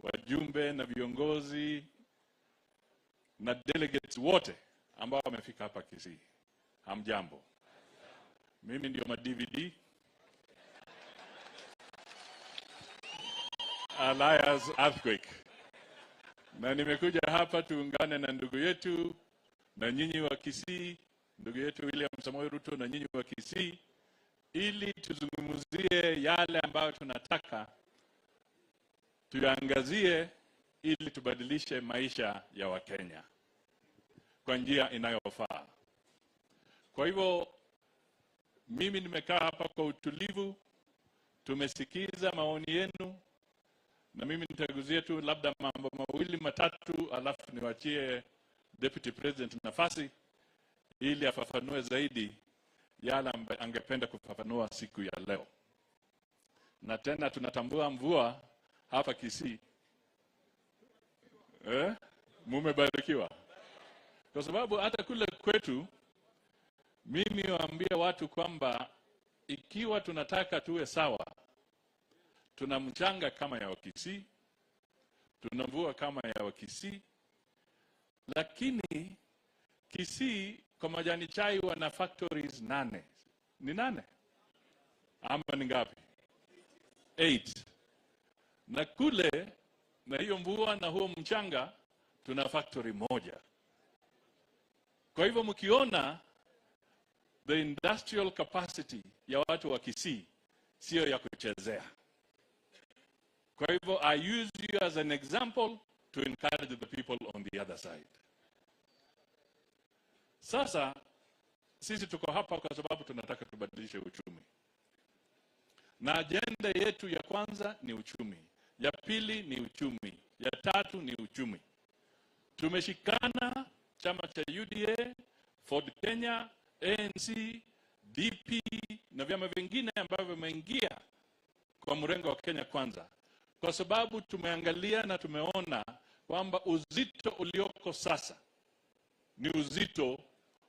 wajumbe na viongozi na delegates wote ambao wamefika hapa Kisii. Hamjambo. Mimi ndio ma-DVD Alliance Earthquake. Na nimekuja hapa tuungane na ndugu yetu na nyinyi wa Kisii, ndugu yetu William Samoei Ruto na nyinyi wa Kisii, ili tuzungumzie yale ambayo tunataka tuangazie ili tubadilishe maisha ya Wakenya kwa njia inayofaa. Kwa hivyo mimi nimekaa hapa kwa utulivu, tumesikiza maoni yenu, na mimi nitaguzia tu labda mambo mawili matatu, alafu niwachie Deputy President nafasi ili afafanue zaidi yale angependa kufafanua siku ya leo. Na tena tunatambua mvua hapa Kisii. Mumebarikiwa. Kwa sababu hata kule kwetu, mimi waambia watu kwamba ikiwa tunataka tuwe sawa, tuna mchanga kama ya Kisii, tuna mvua kama ya Kisii, lakini Kisii kwa majani chai wana factories 8. Ni 8? Ama ni ngapi? 8. Na kule na hiyo mvua na huo mchanga tuna factory moja. Kwa hivyo mkiona the industrial capacity ya watu wa Kisii sio ya kuchezea. Kwa hivyo I use you as an example to encourage the people on the other side. Sasa sisi tuko hapa kwa sababu tunataka tubadilishe uchumi. Na agenda yetu ya kwanza ni uchumi, ya pili ni uchumi, ya tatu ni uchumi. Tumeshikana chama cha UDA, Ford Kenya, ANC, DP na vyama vingine ambavyo vimeingia kwa mrengo wa Kenya Kwanza, kwa sababu tumeangalia na tumeona kwamba uzito ulioko sasa ni uzito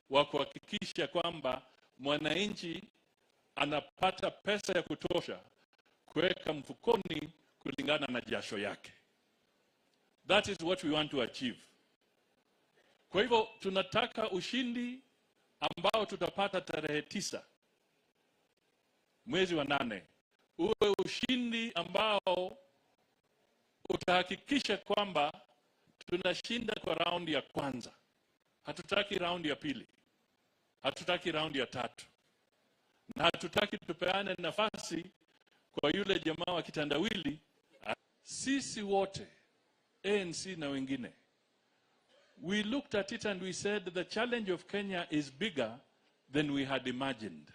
wa kuhakikisha kwamba mwananchi anapata pesa ya kutosha kuweka mfukoni kulingana na jasho yake. That is what we want to achieve. Kwa hivyo tunataka ushindi ambao tutapata tarehe 9 mwezi wa 8. Uwe ushindi ambao utahakikisha kwamba tunashinda kwa raundi ya kwanza. Hatutaki raundi ya pili. Hatutaki raundi ya 3. Na hatutaki tupeane nafasi kwa yule jamaa wa kitandawili. Sisi wote, ANC na wengine, we looked at it and we said the challenge of Kenya is bigger than we had imagined.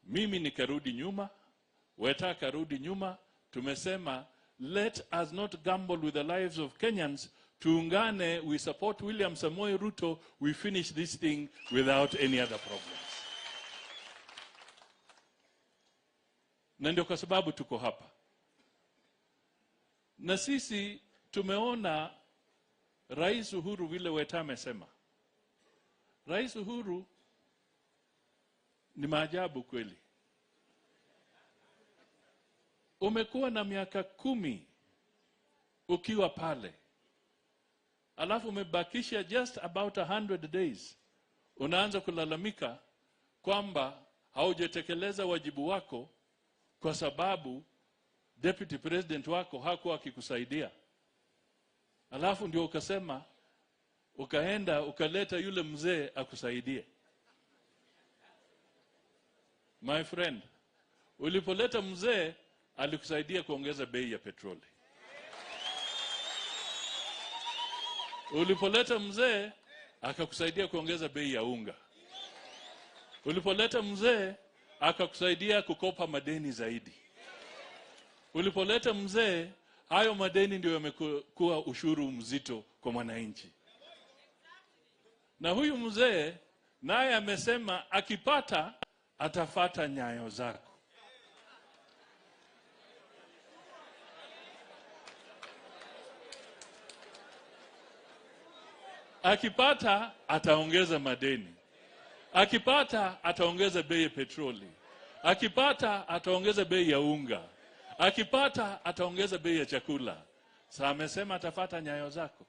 Mimi nikarudi nyuma, Weta karudi nyuma, tumesema let us not gamble with the lives of Kenyans. Tuungane, we support William Samoei Ruto, we finish this thing without any other problems. Na ndio kwa sababu tuko hapa. Na sisi tumeona Rais Uhuru vile Weta amesema. Rais Uhuru ni maajabu kweli. Umekuwa na miaka 10 ukiwa pale. Alafu umebakisha just about 100 days. Unaanza kulalamika kwamba haujatekeleza wajibu wako kwa sababu Deputy President wako hakuwa akikusaidia. Alafu ndio ukasema, ukaenda ukaleta yule mzee akusaidie. My friend, ulipoleta mzee alikusaidia kuongeza bei ya petroli. Ulipoleta mzee akakusaidia kuongeza bei ya unga. Ulipoleta mzee akakusaidia kukopa madeni zaidi. Ulipoleta mzee, hayo madeni ndio yamekuwa ushuru mzito kwa mwananchi. Na huyu mzee naye amesema akipata atafata nyayo zako. Akipata ataongeza madeni. Akipata ataongeza bei ya petroli. Akipata ataongeza bei ya unga. Akipata ataongeza bei ya chakula. Sasa amesema atafata nyayo zako.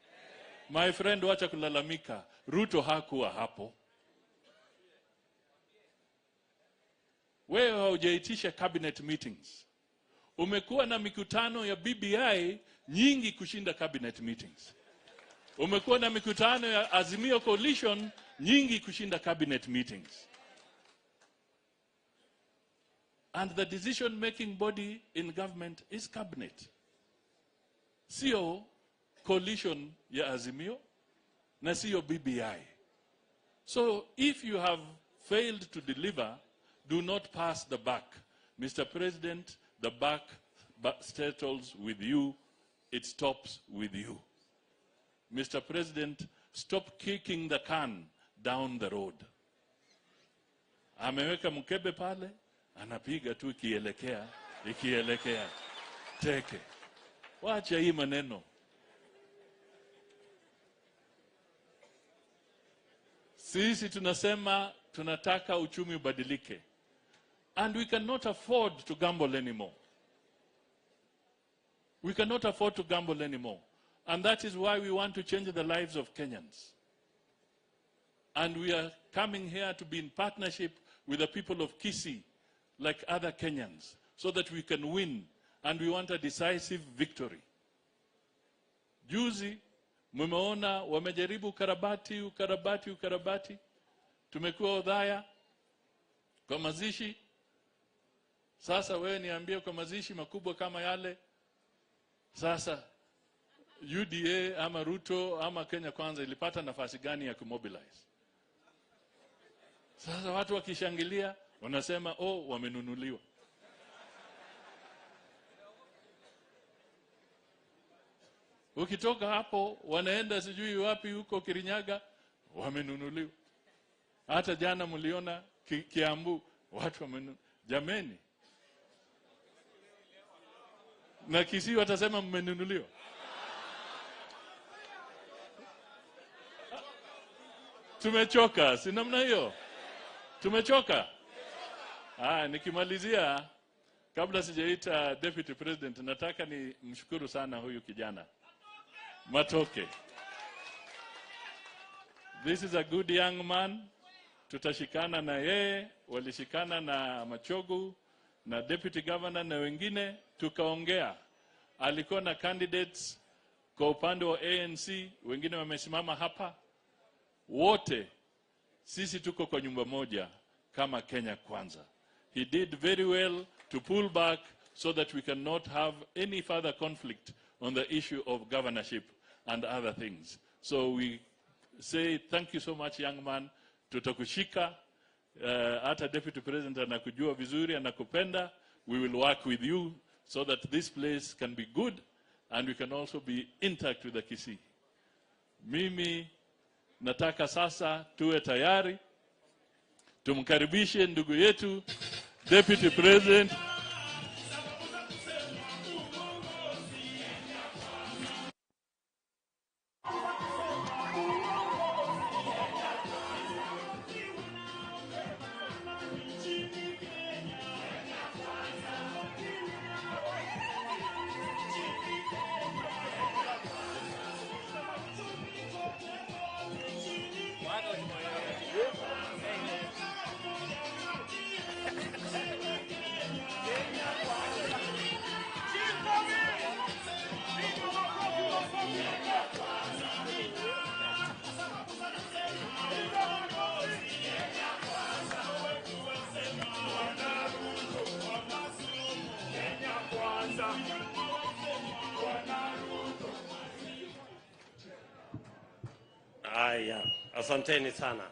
My friend, wacha kulalamika. Ruto hakuwa hapo. Wewe haujaitisha cabinet meetings. Umekuwa na mikutano ya BBI nyingi kushinda cabinet meetings. Umekuwa na mikutano ya Azimio Coalition nyingi kushinda cabinet meetings. And the decision making body in government is cabinet. Sio coalition ya Azimio na sio BBI. So if you have failed to deliver, do not pass the buck. Mr. President, the buck settles with you. It stops with you. Mr. President, stop kicking the can down the road. Ameweka mkebe pale, anapiga tu ikielekea. Teke. Wacha hii maneno. Sisi tunasema tunataka uchumi ubadilike. And we cannot afford to gamble anymore. We cannot afford to gamble anymore. And that is why we want to change the lives of Kenyans. And we are coming here to be in partnership with the people of Kisii, like other Kenyans, so that we can win. And we want a decisive victory. Juzi, mumeona wamejaribu ukarabati. Tumekuwa Odhaya kwa mazishi. Sasa wewe niambie, kwa mazishi makubwa kama yale, sasa UDA ama Ruto ama Kenya Kwanza ilipata nafasi gani ya kumobilize? Sasa watu wakishangilia wanasema wamenunuliwa. Ukitoka hapo wanaenda sijui wapi huko Kirinyaga, wamenunuliwa. Hata jana mliona Kiambu watu wamenunuliwa. Jameni. Na Kisii watasema mmenunuliwa. Tumechoka, si namna hiyo? Tumechoka. Nikimalizia, kabla sijaita Deputy President, nataka ni mshukuru sana huyu kijana Matoke. This is a good young man. Tutashikana na yeye, walishikana na Machogu, na Deputy Governor na wengine, tukaongea. Alikuwa na candidates kwa upande wa ANC, wengine wamesimama hapa. Wote sisi tuko kwa nyumba moja kama Kenya Kwanza. He did very well to pull back so that we cannot have any further conflict on the issue of governorship and other things. So we say thank you so much, young man. Tutakushika. Hata Deputy President anakujua vizuri, anakupenda. We will work with you so that this place can be good and we can also be intact with the Kisii. Mimi nataka sasa tuwe tayari tumkaribishe ndugu yetu Deputy President Asanteni sana.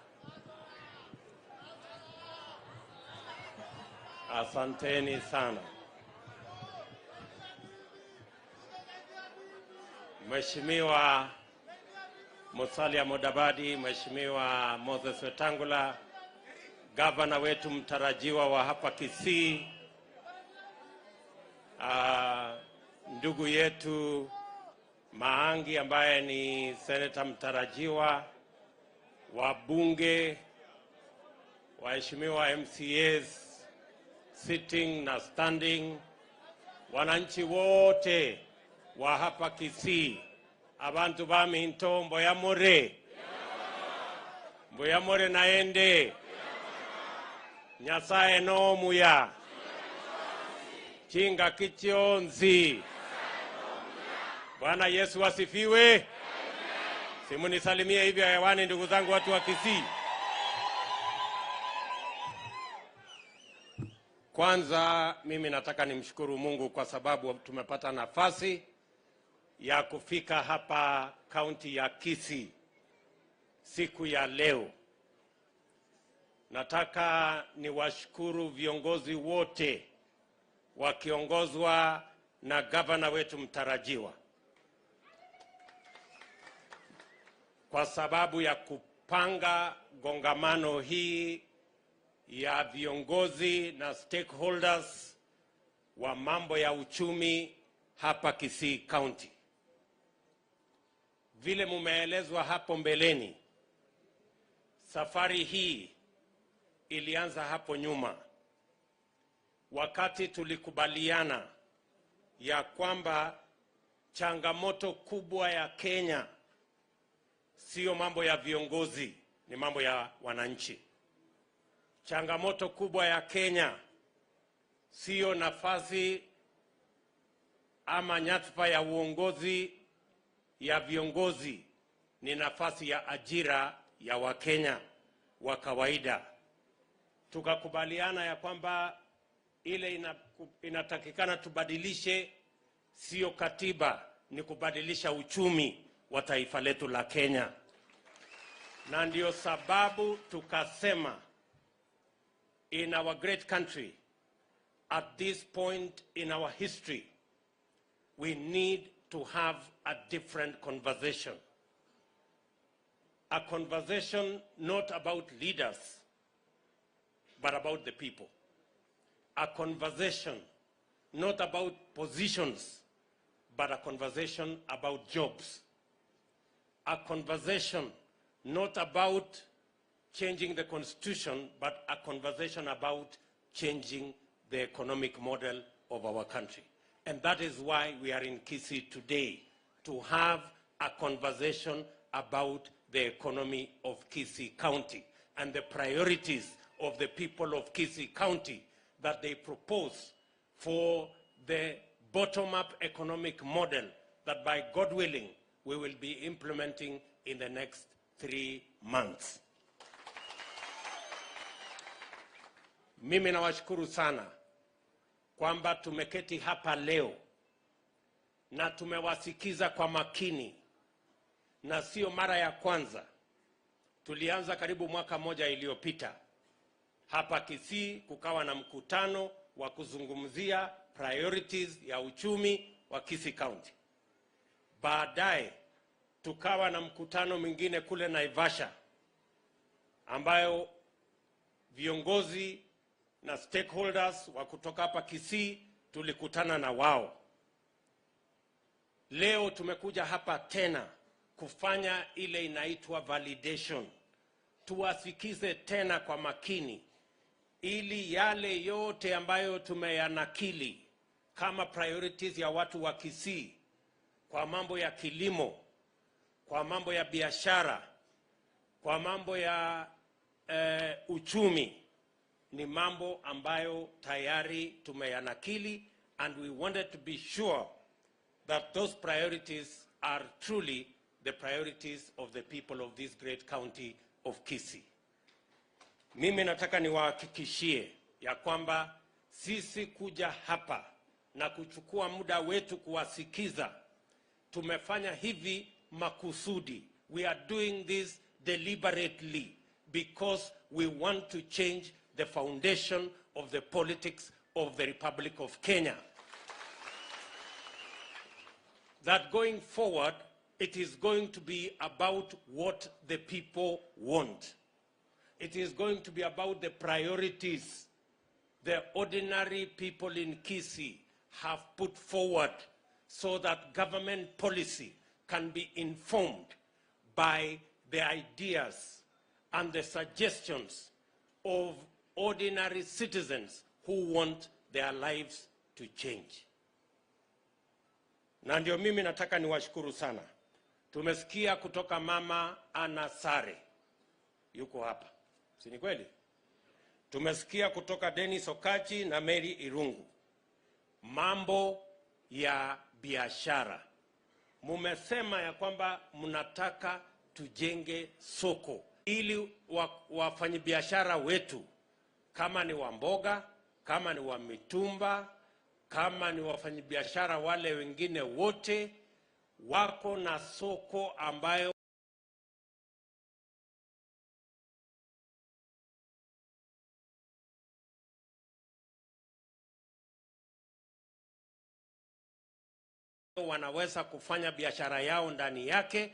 Asanteni sana. Mheshimiwa Musalia Mudavadi, Mheshimiwa Moses Wetangula, gavana wetu mtarajiwa wa hapa Kisii, ndugu yetu Maangi ambaye ni seneta mtarajiwa, wabunge, waheshimiwa MCAs sitting na standing, wananchi wote wa hapa Kisii, abantu bami into mboyamore naende Nyasaye no muya chinga kichionzi. Bwana Yesu asifiwe. Simunisalimie hivi hewani ndugu zangu watu wa Kisii. Kwanza mimi nataka nimshukuru Mungu kwa sababu tumepata nafasi ya kufika hapa kaunti ya Kisii siku ya leo. Nataka niwashukuru viongozi wote wakiongozwa na gavana wetu mtarajiwa kwa sababu ya kupanga gongamano hii ya viongozi na stakeholders wa mambo ya uchumi hapa Kisii County. Vile mumeelezwa hapo mbeleni, safari hii ilianza hapo nyuma wakati tulikubaliana ya kwamba changamoto kubwa ya Kenya sio mambo ya viongozi, ni mambo ya wananchi. Changamoto kubwa ya Kenya sio nafasi ama nyadhifa ya uongozi ya viongozi, ni nafasi ya ajira ya Wakenya wa kawaida. Tukakubaliana ya kwamba ile inatakikana tubadilishe sio katiba, ni kubadilisha uchumi wa taifa letu la Kenya. Na ndio sababu tukasema, in our great country, at this point in our history, we need to have a different conversation. A conversation not about leaders, but about the people. A conversation not about positions, but a conversation about jobs. A conversation not about changing the constitution, but a conversation about changing the economic model of our country. And that is why we are in Kisii today, to have a conversation about the economy of Kisii County and the priorities of the people of Kisii County that they propose for the bottom-up economic model that by God willing we will be implementing in the next 3 months. Mimi nawashukuru sana kwamba tumeketi hapa leo na tumewasikiza kwa makini, na sio mara ya kwanza. Tulianza karibu mwaka moja iliyopita hapa Kisii, kukawa na mkutano wa kuzungumzia priorities ya uchumi wa Kisii County. Baadaye tukawa na mkutano mwingine kule Naivasha ambayo viongozi na stakeholders wa kutoka hapa Kisii tulikutana na wao. Leo tumekuja hapa tena kufanya ile inaitwa validation. Tuwasikize tena kwa makini ili yale yote ambayo tumeyanakili kama priorities ya watu wa Kisii kwa mambo ya kilimo, kwa mambo ya biashara, kwa mambo ya uchumi, ni mambo ambayo tayari tumeyanakili, and we wanted to be sure that those priorities are truly the priorities of the people of this great county of Kisii. Mimi nataka niwahakikishie ya kwamba sisi kuja hapa na kuchukua muda wetu kuwasikiza, tumefanya hivi makusudi. We are doing this deliberately because we want to change the foundation of the politics of the Republic of Kenya. That going forward, It is going to be about what the people want. It is going to be about the priorities the ordinary people in Kisii have put forward so that government policy can be informed by the ideas and the suggestions of ordinary citizens who want their lives to change. Na ndio mimi nataka niwashukuru sana. Tumesikia kutoka mama Ana Sare, yuko hapa, si ni kweli? Tumesikia kutoka Dennis Okachi na Mary Irungu mambo ya biashara. Mumesema ya kwamba mnataka tujenge soko ili wafanyabiashara wetu, kama ni wa mboga, kama ni wa mitumba, kama ni wafanyabiashara wale wengine wote, wako na soko ambayo wanaweza kufanya biashara yao ndani yake,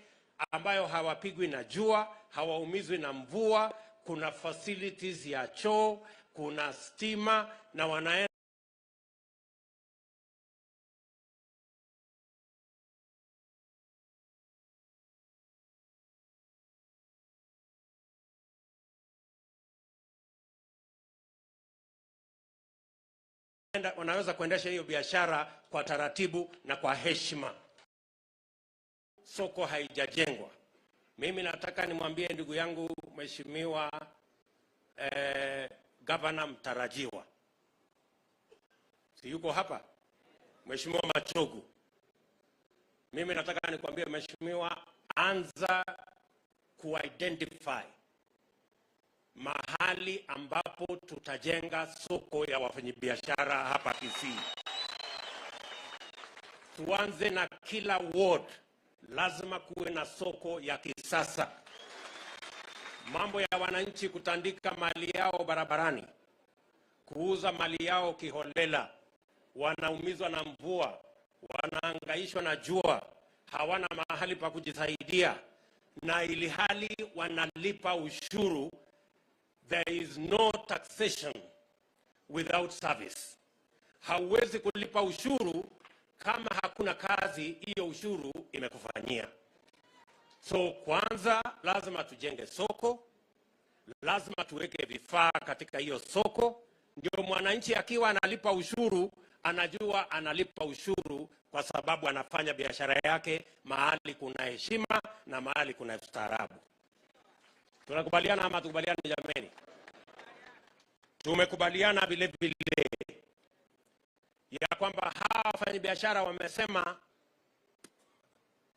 ambayo hawapigwi na jua, hawaumizwi na mvua, kuna facilities ya choo, kuna stima, na wanaenda wanaweza kuendesha hiyo biashara kwa taratibu na kwa heshima. Soko haijajengwa. Mimi nataka nimwambie ndugu yangu mheshimiwa gavana mtarajiwa, si yuko hapa, Mheshimiwa Machogu. Mimi nataka nikwambie mheshimiwa, anza kuidentify mahali ambapo tutajenga soko ya wafanyabiashara hapa Kisii. Tuanze na kila ward, lazima kuwe na soko ya kisasa. Mambo ya wananchi kutandika mali yao barabarani, kuuza mali yao kiholela, wanaumizwa na mvua, wanahangaishwa na jua, hawana mahali pa kujisaidia, na ili hali wanalipa ushuru. There is no taxation without service. Hauwezi kulipa ushuru kama hakuna kazi hiyo ushuru imekufanyia. So kwanza lazima tujenge soko, lazima tuweke vifaa katika hiyo soko, ndio mwananchi akiwa analipa ushuru anajua analipa ushuru kwa sababu anafanya biashara yake mahali kuna heshima na mahali kuna ustaarabu. Tunakubaliana ama tukubaliana jameni? Tumekubaliana vile vile ya kwamba hawa wafanyabiashara wamesema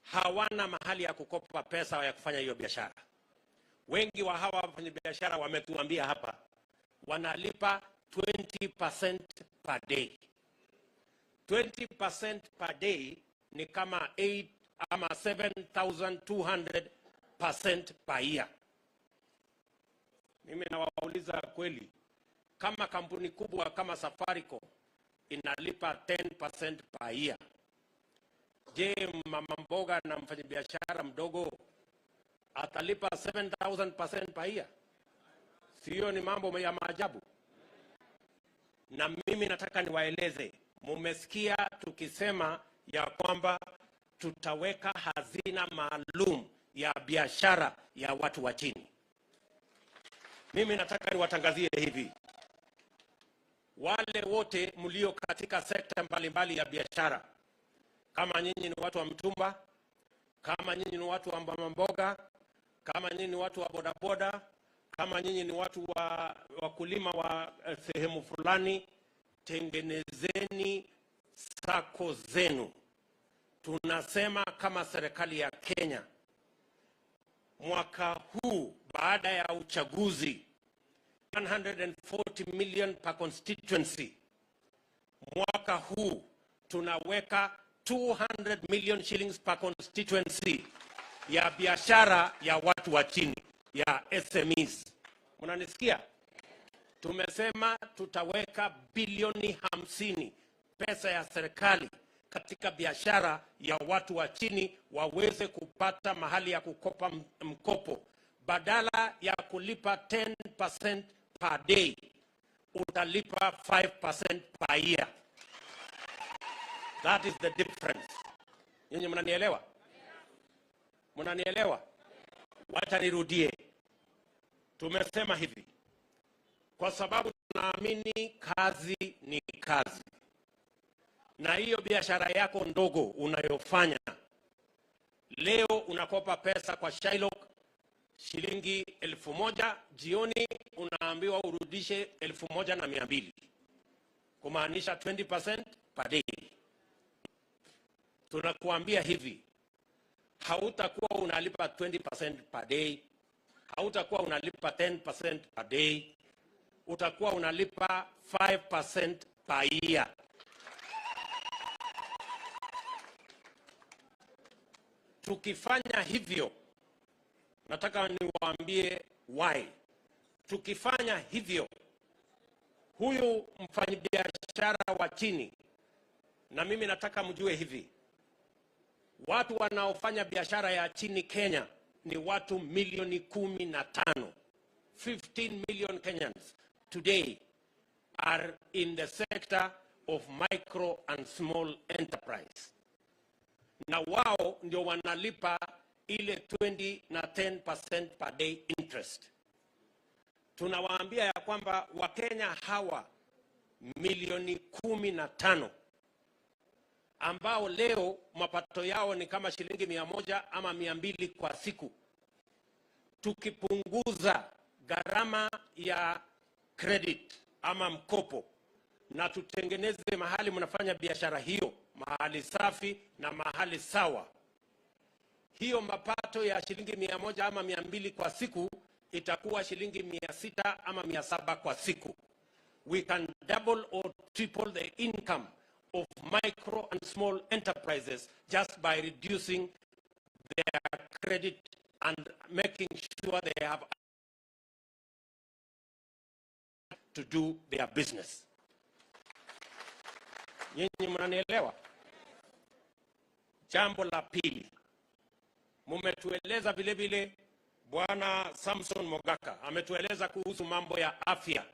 hawana mahali ya kukopa pesa ya kufanya hiyo biashara. Wengi wa hawa wafanyabiashara wametuambia hapa wanalipa 20% per day. 20% per day ni kama 8 ama 7,200% per year. Mimi nawauliza kweli, kama kampuni kubwa kama Safaricom inalipa 10% per year, je, mama mboga na mfanyabiashara mdogo atalipa 7,000% per year? Sio ni mambo ya maajabu? Na mimi nataka niwaeleze, mumesikia tukisema ya kwamba tutaweka hazina maalum ya biashara ya watu wa chini. Mimi nataka niwatangazie hivi, wale wote mlio katika sekta mbalimbali ya biashara, kama nyinyi ni watu wa mtumba, kama nyinyi ni watu wa mboga, kama nyinyi ni watu wa bodaboda, kama nyinyi ni watu wa wakulima wa sehemu fulani, tengenezeni sako zenu. Tunasema kama serikali ya Kenya, mwaka huu baada ya uchaguzi, 140 million per constituency. Mwaka huu tunaweka 200 million shillings per constituency ya biashara ya watu wa chini, ya SMEs. Mnanisikia? Tumesema tutaweka bilioni 50 pesa ya serikali katika biashara ya watu wa chini waweze kupata mahali ya kukopa mkopo. Badala ya kulipa 10% per day, utalipa 5% per year. That is the difference. Nyinyi mnanielewa? Mnanielewa? Wacha nirudie. Tumesema hivi, kwa sababu tunaamini kazi ni kazi. Na hiyo biashara yako ndogo unayofanya, leo unakopa pesa kwa Shylock shilingi 1,000, jioni unaambiwa urudishe 1,200, kumaanisha 20% per day. Tunakuambia hivi, hautakuwa unalipa 20% per day, hautakuwa unalipa 10% per day, utakuwa unalipa 5% per year. Tukifanya hivyo, nataka niwaambie why. Tukifanya hivyo, huyu mfanyabiashara wa chini, na mimi nataka mjue hivi, watu wanaofanya biashara ya chini Kenya ni watu milioni 15. 15 million Kenyans today are in the sector of micro and small enterprise. Na wao ndio wanalipa ile 20 na 10% per day interest. Tunawaambia ya kwamba Wakenya hawa milioni 15 ambao leo mapato yao ni kama shilingi 100 ama 200 kwa siku, tukipunguza gharama ya credit ama mkopo na tutengeneze mahali mnafanya biashara hiyo, mahali safi na mahali sawa, hiyo mapato ya shilingi 100 ama 200 kwa siku itakuwa shilingi 600 ama 700 kwa siku. We can double or triple the income of micro and small enterprises just by reducing their credit and making sure they have to do their business. Nyinyi mnanielewa? Jambo la pili, mumetueleza vile vile, Bwana Samson Mogaka ametueleza kuhusu mambo ya afya,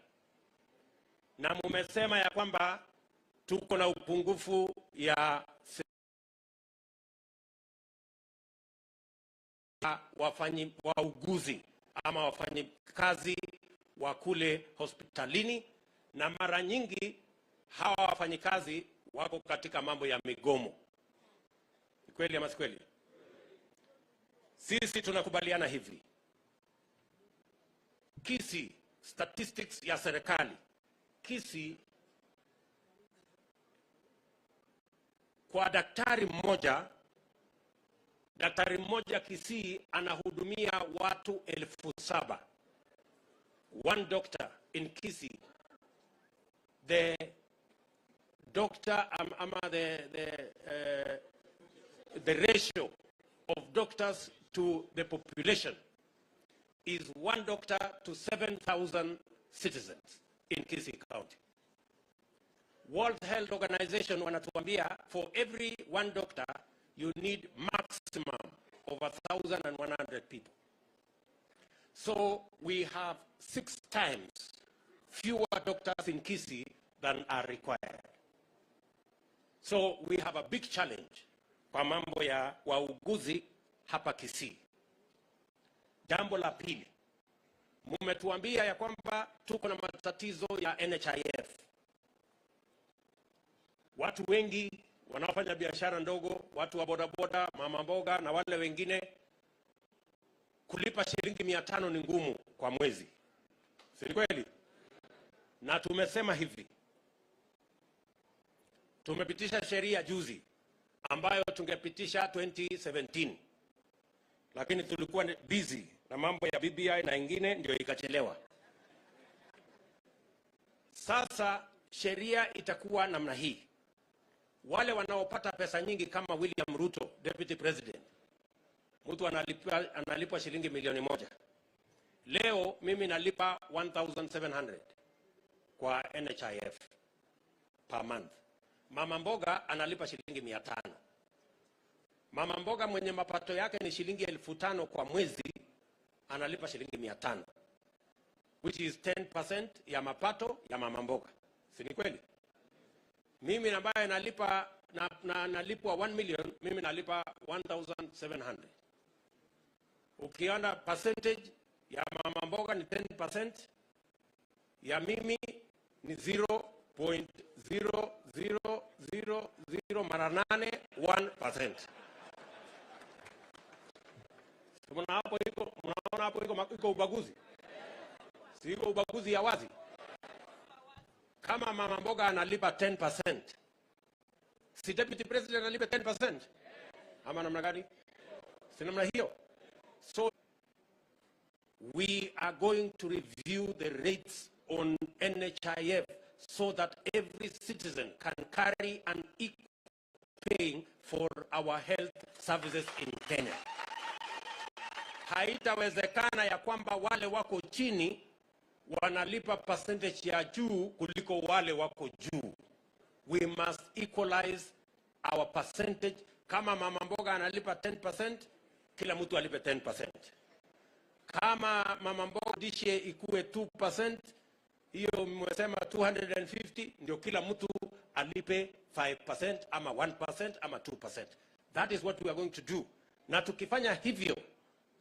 na mumesema ya kwamba tuko na upungufu ya wauguzi ama wafanyikazi wa kule hospitalini, na mara nyingi hawa wafanyikazi wako katika mambo ya migomo. Kweli ama si kweli? Sisi tunakubaliana hivi. Kisii, statistics ya serikali, Kisii, kwa daktari mmoja Kisii anahudumia watu 7,000. One doctor in Kisii, the doctor the ratio of doctors to the population is 1 doctor to 7,000 citizens in Kisii County. World Health Organization wanatuambia for every 1 doctor you need maximum of 1,100 people. So we have 6 times fewer doctors in Kisii than are required. So we have a big challenge kwa mambo ya wauguzi hapa Kisii. Jambo la pili, mumetuambia ya kwamba tuko na matatizo ya NHIF. Watu wengi wanaofanya biashara ndogo, watu wa bodaboda, mama mboga na wale wengine, kulipa shilingi 500 ni ngumu kwa mwezi. Si kweli? Na tumesema hivi, tumepitisha sheria juzi ambayo tungepitisha 2017, lakini tulikuwa busy na mambo ya BBI na ingine ndio ikachelewa. Sasa sheria itakuwa namna hii. Wale wanaopata pesa nyingi kama William Ruto, Deputy President, mtu analipwa shilingi 1,000,000. Leo mimi nalipa 1,700 kwa NHIF per month. mama mboga analipa shilingi 500. Mama mboga mwenye mapato yake ni shilingi 1500 kwa mwezi analipa shilingi 500, which is 10% ya mapato ya mama mboga. Si ni kweli? Mimi ambaye nalipa nalipwa 1 million, mimi nalipa 1700. Ukiona percentage ya mama mboga ni 10%, ya mimi ni 0.0000 mara 8, 1%. Mnaona hapo iko ubaguzi? Si iko ubaguzi ya wazi? Kama mama mboga analipa 10%, si deputy president analipa 10%? Ama namna gani? Si namna hiyo? So we are going to review the rates on NHIF so that every citizen can carry an equal paying for our health services in Kenya. Haitawezekana ya kwamba wale wako chini wanalipa percentage ya juu kuliko wale wako juu. We must equalize our percentage. Kama mama mboga analipa 10%, kila mtu alipe 10%. Kama mama mboga dishe ikuwe 2%, hiyo mmesema 250, ndio kila mtu alipe 5% ama 1% ama 2%. That is what we are going to do. Na tukifanya hivyo,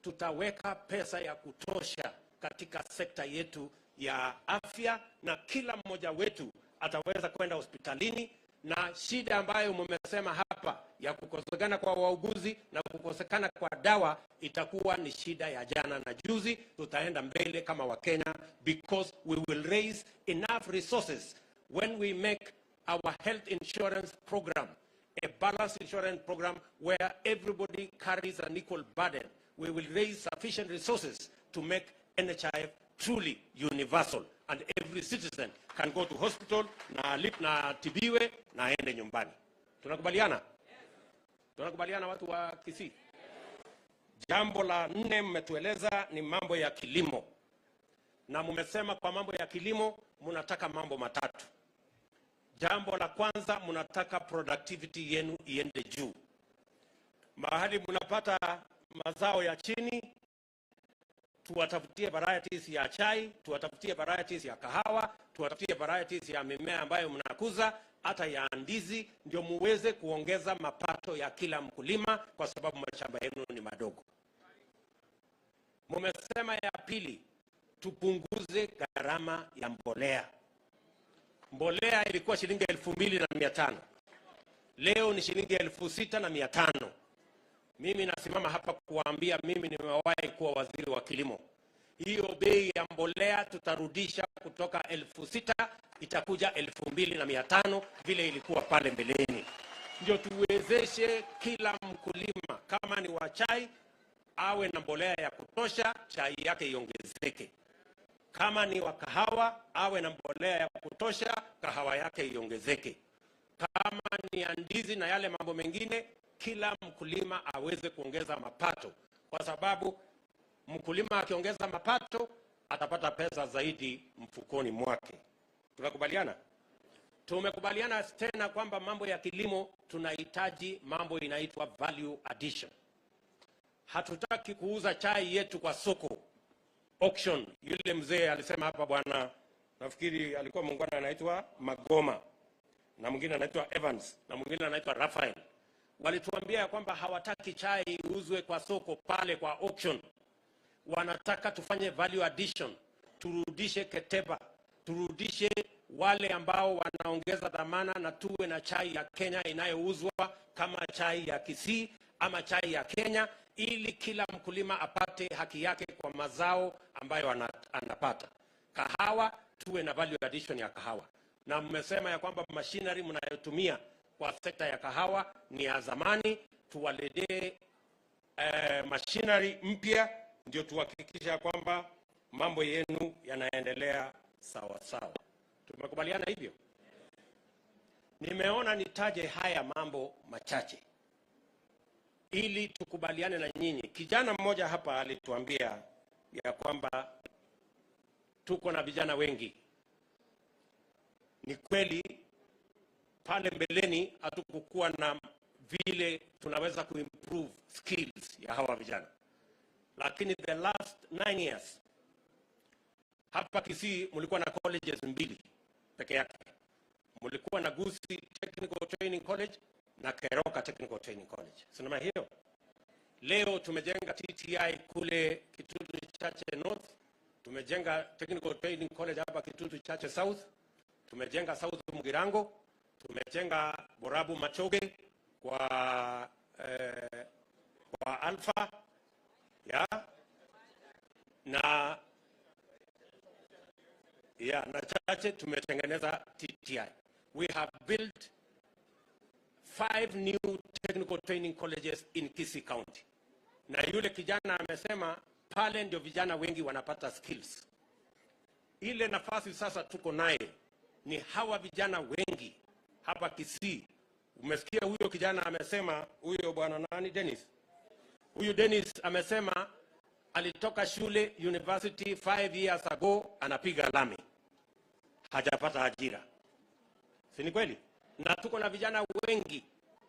tutaweka pesa ya kutosha katika sekta yetu ya afya, na kila mmoja wetu ataweza kwenda hospitalini. Na shida ambayo mmesema hapa ya kukosekana kwa wauguzi na kukosekana kwa dawa itakuwa ni shida ya jana na juzi. Tutaenda mbele kama Wakenya, because we will raise enough resources when we make our health insurance program a balanced insurance program where everybody carries an equal burden. We will raise sufficient resources to make NHIF truly universal, and every citizen can go to hospital na tibiwe na aende nyumbani. Tunakubaliana? Tunakubaliana watu wa Kisii? Jambo la 4 mmetueleza ni mambo ya kilimo. Na mmesema kwa mambo ya kilimo mnataka mambo matatu. Jambo la kwanza, mnataka productivity yenu iende juu. Mahali mnapata mazao ya chini, tuwatafutie varieties ya chai, tuwatafutie varieties ya kahawa, tuwatafutie varieties ya mimea ambayo mnakuza, hata ya ndizi, ndio muweze kuongeza mapato ya kila mkulima, kwa sababu mashamba yenu ni madogo. Mmesema ya pili, tupunguze gharama ya mbolea. Mbolea ilikuwa shilingi 2500, leo ni shilingi 6500. Mimi nasimama hapa kuambia, mimi nimewahi kuwa waziri wa kilimo. Hiyo bei ya mbolea tutarudisha kutoka 6000 itakuja 2500 vile ilikuwa pale mbeleni. Ndio tuwezeshe kila mkulima, kama ni wa chai awe na mbolea ya kutosha, chai yake iongezeke. Kama ni wa kahawa awe na mbolea ya kutosha, kahawa yake iongezeke. Kama ni ya ndizi na yale mambo mengine, kila mkulima aweze kuongeza mapato, kwa sababu mkulima akiongeza mapato atapata pesa zaidi mfukoni mwake. Tunakubaliana? Tumekubaliana tena kwamba mambo ya kilimo tunahitaji mambo inaitwa value addition. Hatutaki kuuza chai yetu kwa soko auction. Yule mzee alisema hapa, bwana, nafikiri alikuwa muungwana anaitwa Magoma, na mwingine anaitwa Evans, na mwingine anaitwa Raphael. Walituambia kwamba hawataki chai uzwe kwa soko pale kwa auction. Wanataka tufanye value addition, turudishe keteba, turudishe wale ambao wanaongeza dhamana, na tuwe na chai ya Kenya inayouzwa kama chai ya Kisii ama chai ya Kenya, ili kila mkulima apate haki yake kwa mazao ambayo anapata. Kahawa, tuwe na value addition ya kahawa. Na mmesema ya kwamba machinery mnayotumia kwa sekta ya kahawa ni ya zamani, tuwaletee machinery mpya, ndio tuhakikisha kwamba mambo yenu yanaendelea sawa sawa. Tumekubaliana hivyo? Nimeona nitaje haya mambo machache ili tukubaliane na nyinyi. Kijana mmoja hapa alituambia ya kwamba tuko na vijana wengi. Ni kweli pale mbeleni hatukukuwa na vile tunaweza kuimprove skills ya hawa vijana, lakini the last 9 years hapa Kisii mulikuwa na colleges 2 peke yake. Mulikuwa na Gusii Technical Training College na Keroka Technical Training College. Sinema hiyo. Leo tumejenga TTI kule Kitutu Chache North, tumejenga Technical Training College hapa Kitutu Chache South, tumejenga South Mugirango, tumejenga Borabu Machoge kwa Alpha ya na Chache tumetengeneza TTI. We have built 5 new technical training colleges in Kisii County. Na yule kijana amesema pale ndio vijana wengi wanapata skills. Ile nafasi sasa tuko naye ni hawa vijana wengi hapa Kisii. Umesikia huyo kijana amesema, huyo bwana nani Dennis? Huyu Dennis amesema alitoka shule university 5 years ago anapiga lami. Hajapata ajira. Si ni kweli? Na tuko na vijana wengi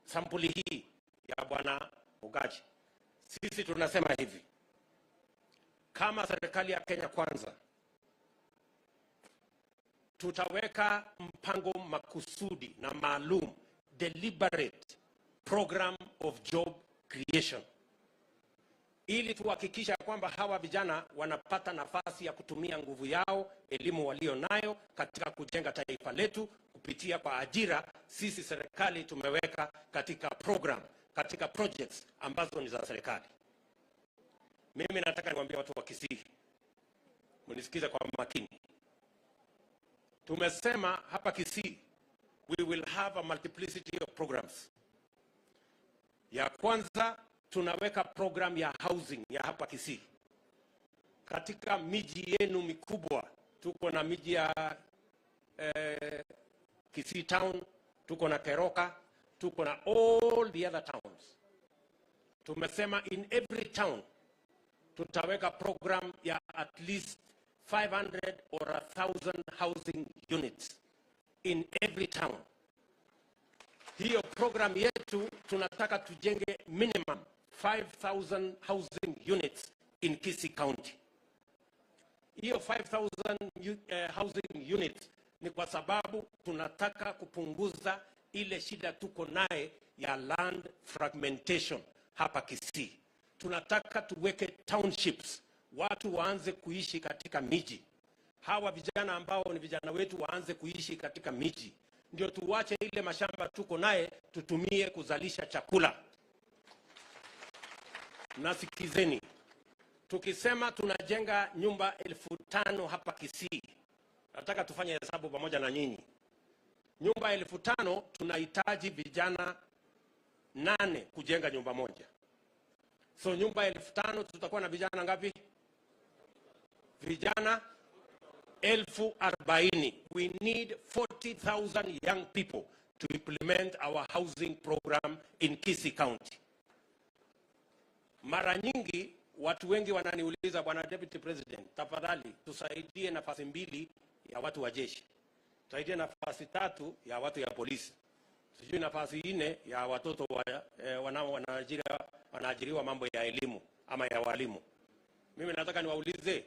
sampuli hii ya bwana Ugaji. Sisi tunasema hivi, kama serikali ya Kenya Kwanza tutaweka mpango makusudi na maalum, deliberate program of job creation, ili tuhakikisha kwamba hawa vijana wanapata nafasi ya kutumia nguvu yao, elimu walio nayo katika kujenga taifa letu kupitia kwa ajira. Sisi serikali tumeweka katika program, katika projects ambazo ni za serikali. Mimi nataka niwaambie watu wa Kisii, mnisikize kwa makini. Tumesema hapa Kisii we will have a multiplicity of programs. Ya kwanza tunaweka program ya housing ya hapa Kisii. Katika miji yenu mikubwa, tuko na miji ya Kisii town, tuko na Keroka, tuko na all the other towns. Tumesema in every town tutaweka program ya at least 500 or 1,000 housing units in every town. Hiyo program yetu tunataka tujenge minimum 5,000 housing units in Kisii County. Hiyo 5,000 housing units ni kwa sababu tunataka kupunguza ile shida tuko naye ya land fragmentation hapa Kisii. Tunataka tuweke townships, watu waanze kuishi katika miji. Hawa vijana ambao ni vijana wetu waanze kuishi katika miji. Ndio tuwache ile mashamba tuko naye tutumie kuzalisha chakula. Nasikizeni, tukisema tunajenga nyumba 5,000 hapa Kisii, nataka tufanye hesabu pamoja na nyinyi. Nyumba 5,000 tunahitaji vijana 8 kujenga nyumba moja. So nyumba 5,000 tutakuwa na vijana ngapi? Vijana 40,000. We need 40,000 young people to implement our housing program in Kisii County. Mara nyingi watu wengi wananiuliza, bwana Deputy President, tafadhali tusaidie nafasi 2 ya watu wa jeshi, tusaidie nafasi 3 ya watu ya polisi, sijui nafasi 4 ya watoto wanaajiriwa mambo ya elimu ama ya walimu. Mimi nataka niwaulize,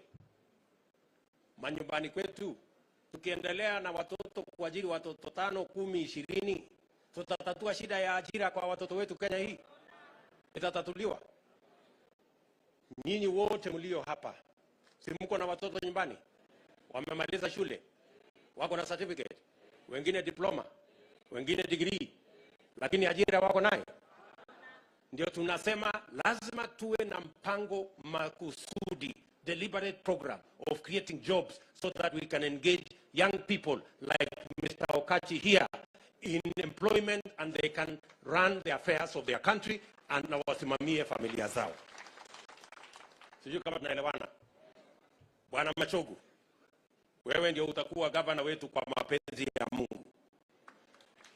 manyumbani kwetu tukiendelea na watoto kuajiri watoto 5, 10, 20, tutatatua shida ya ajira kwa watoto wetu Kenya hii? Itatatuliwa? Nyinyi wote mlio hapa, si mko na watoto nyumbani? Wamemaliza shule, wako na certificate, wengine diploma, wengine degree, lakini ajira wako nayo? Ndio tunasema lazima tuwe na mpango makusudi, deliberate program of creating jobs so that we can engage young people like Mr. Okachi here in employment, and they can run the affairs of their country and na wasimamie familia zao. Sijui kama tunaelewana. Bwana Machogu, wewe ndio utakuwa governor wetu kwa mapenzi ya Mungu.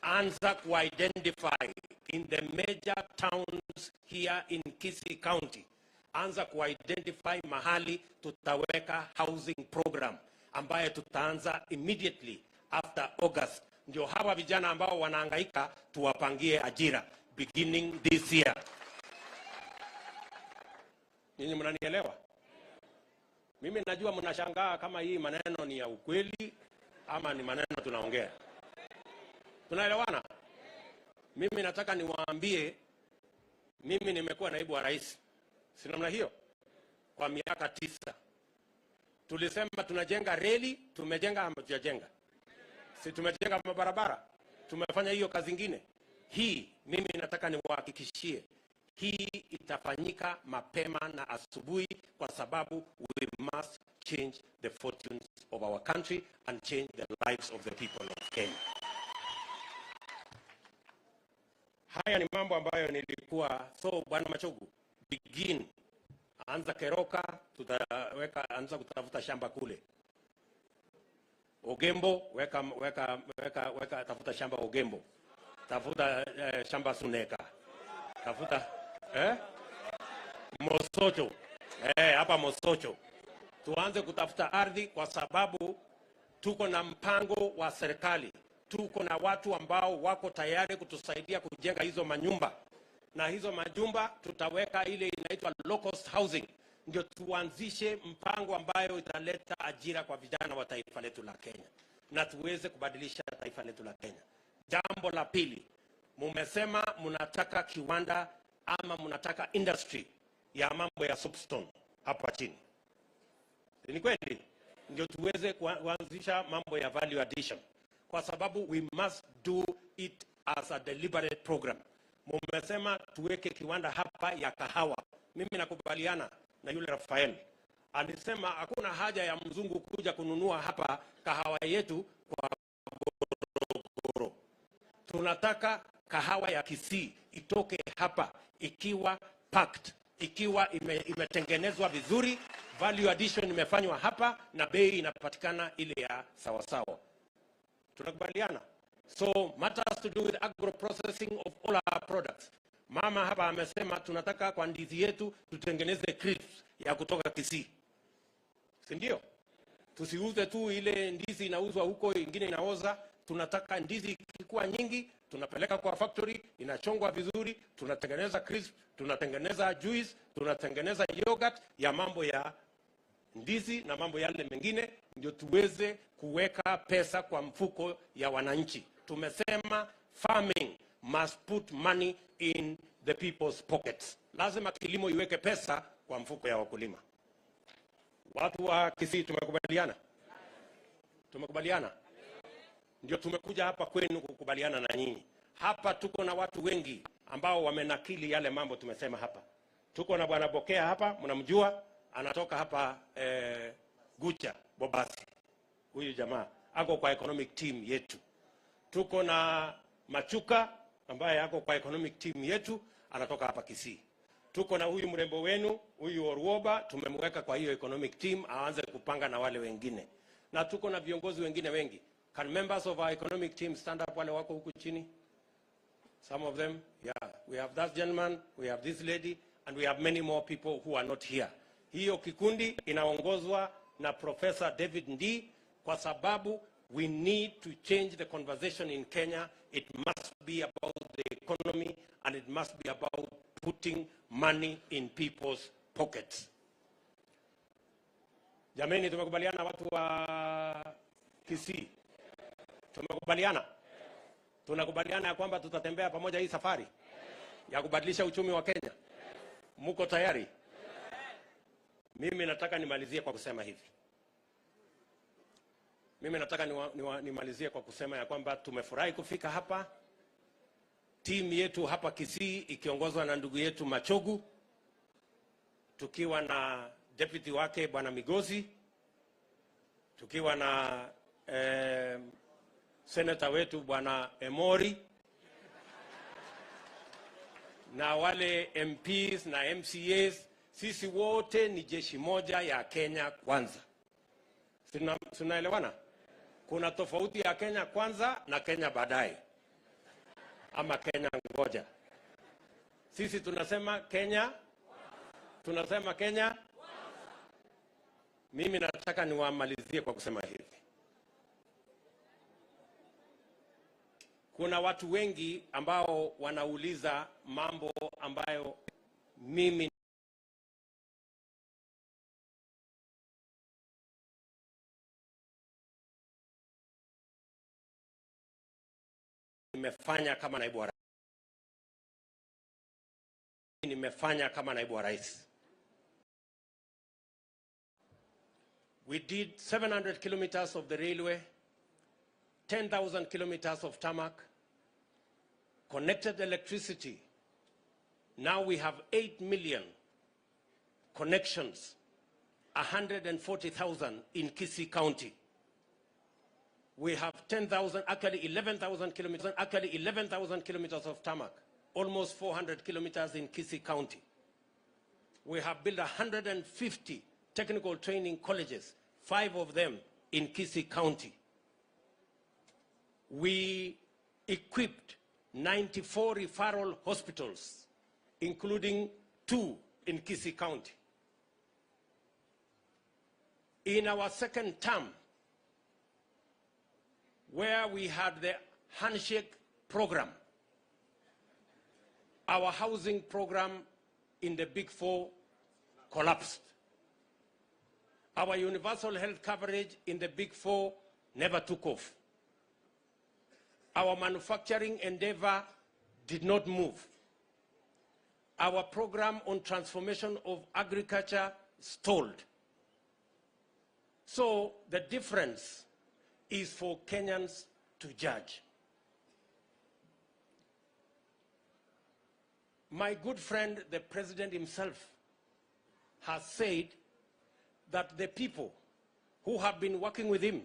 Anza kuidentify in the major towns here in Kisii County. Anza kuidentify mahali tutaweka housing program ambaye tutaanza immediately after August ndio hawa vijana ambao wanahangaika tuwapangie ajira beginning this year. Ninyi mnanielewa? Mimi najua mnashangaa kama hii maneno ni ya ukweli ama ni maneno tunaongea. Tunaelewana? Mimi nataka niwaambie, mimi nimekuwa naibu wa rais, si namna hiyo, kwa miaka 9. Tulisema tunajenga reli, tumejenga ama tujajenga? Si tumejenga mabarabara, tumefanya hiyo kazi nyingine. Hii mimi nataka niwahakikishie, hii itafanyika mapema na asubuhi, kwa sababu we must change the fortunes of our country and change the lives of the people of Kenya. Haya ni mambo ambayo nilikuwa, so bwana Machogu, begin, anza Keroka, anza kutafuta shamba kule Ogembo, weka tafuta shamba Ogembo, tafuta shamba Suneka, tafuta Mosocho, hapa Mosocho. Tuanze kutafuta ardhi, kwa sababu tuko na mpango wa serikali. Tuko na watu ambao wako tayari kutusaidia kujenga hizo manyumba. Na hizo majumba tutaweka ile inaitwa low cost housing. Ndio tuanzishe mpango ambayo italeta ajira kwa vijana wa taifa letu la Kenya. Na tuweze kubadilisha taifa letu la Kenya. Jambo la pili, mumesema mnataka kiwanda ama mnataka industry ya mambo ya soapstone hapa chini. Ni kweli? Ndio tuweze kuanzisha mambo ya value addition. Kwa sababu we must do it as a deliberate program. Mumesema tuweke kiwanda hapa ya kahawa. Mimi nakubaliana na yule Rafael. Alisema hakuna haja ya mzungu kuja kununua hapa kahawa yetu kwa goro. Tunataka kahawa ya Kisii itoke hapa ikiwa packed, ikiwa imetengenezwa vizuri, value addition imefanywa hapa na bei inapatikana ile ya sawa sawa. Tunakubaliana? So matters to do with agro processing of all our products. Mama hapa amesema tunataka kwa ndizi yetu tutengeneze crisps ya kutoka Kisii. Si ndio? Tusiuze tu ile ndizi inauzwa huko ingine inaoza. Tunataka ndizi ikikuwa nyingi, tunapeleka kwa factory, inachongwa vizuri, tunatengeneza crisp, tunatengeneza juice, tunatengeneza yogurt ya mambo ya ndizi na mambo yale mengine, ndio tuweze kuweka pesa kwa mfuko ya wananchi. Tumesema farming must put money in the people's pockets. Lazima kilimo iweke pesa kwa mfuko ya wakulima. Watu wa Kisii tumekubaliana? Tumekubaliana? Ndio tumekuja hapa kwenu kukubaliana na nyinyi. Hapa tuko na watu wengi ambao wamenakili yale mambo tumesema hapa. Tuko na bwana Bokea hapa, mnamjua, anatoka hapa Gucha, Bobasi. Huyu jamaa ako kwa economic team yetu. Tuko na Machuka ambaye ako kwa economic team yetu, anatoka hapa Kisii. Tuko na huyu mrembo wenu, huyu Oruoba, tumemweka kwa hiyo economic team aanze kupanga na wale wengine. Na tuko na viongozi wengine wengi. Can members of our economic team stand up wale wako huku chini? Some of them, yeah. We have that gentleman, we have this lady, and we have many more people who are not here. Hiyo kikundi inaongozwa na Professor David Ndii, kwa sababu we need to change the conversation in Kenya. It must be about the economy, and it must be about putting money in people's pockets. Jameni, tumekubaliana watu wa Kisii? Tumekubaliana? Tunakubaliana ya kwamba tutatembea pamoja hii safari ya kubadilisha uchumi wa Kenya. Muko tayari? Mimi nataka nimalizie kwa kusema hivi. Mimi nataka nimalizie kwa kusema ya kwamba tumefurahi kufika hapa. Timu yetu hapa Kisii ikiongozwa na ndugu yetu Machogu, tukiwa na deputy wake bwana Migozi, tukiwa na senator wetu bwana Emori, na wale MPs na MCAs. Sisi wote ni jeshi moja ya Kenya Kwanza. Tunaelewana? Kuna tofauti ya Kenya Kwanza na Kenya baadaye, ama Kenya ngoja. Sisi tunasema Kenya, tunasema Kenya. Mimi nataka niwamalizie kwa kusema hivi. Kuna watu wengi ambao wanauliza mambo ambayo mimi nimefanya kama naibu wa rais. We did 700 kilometers of the railway, 10,000 kilometers of tarmac, connected electricity. Now we have 8 million connections, 140,000 in Kisii County. We have 10,000, actually 11,000 kilometers of tarmac, almost 400 kilometers in Kisii County. We have built 150 technical training colleges, 5 of them in Kisii County. We equipped 94 referral hospitals, including 2 in Kisii County. In our second term, where we had the handshake program, our housing program in the Big Four collapsed. Our universal health coverage in the Big Four never took off. Our manufacturing endeavor did not move. Our program on transformation of agriculture stalled. So the difference is for Kenyans to judge. My good friend, the president himself, has said that the people who have been working with him,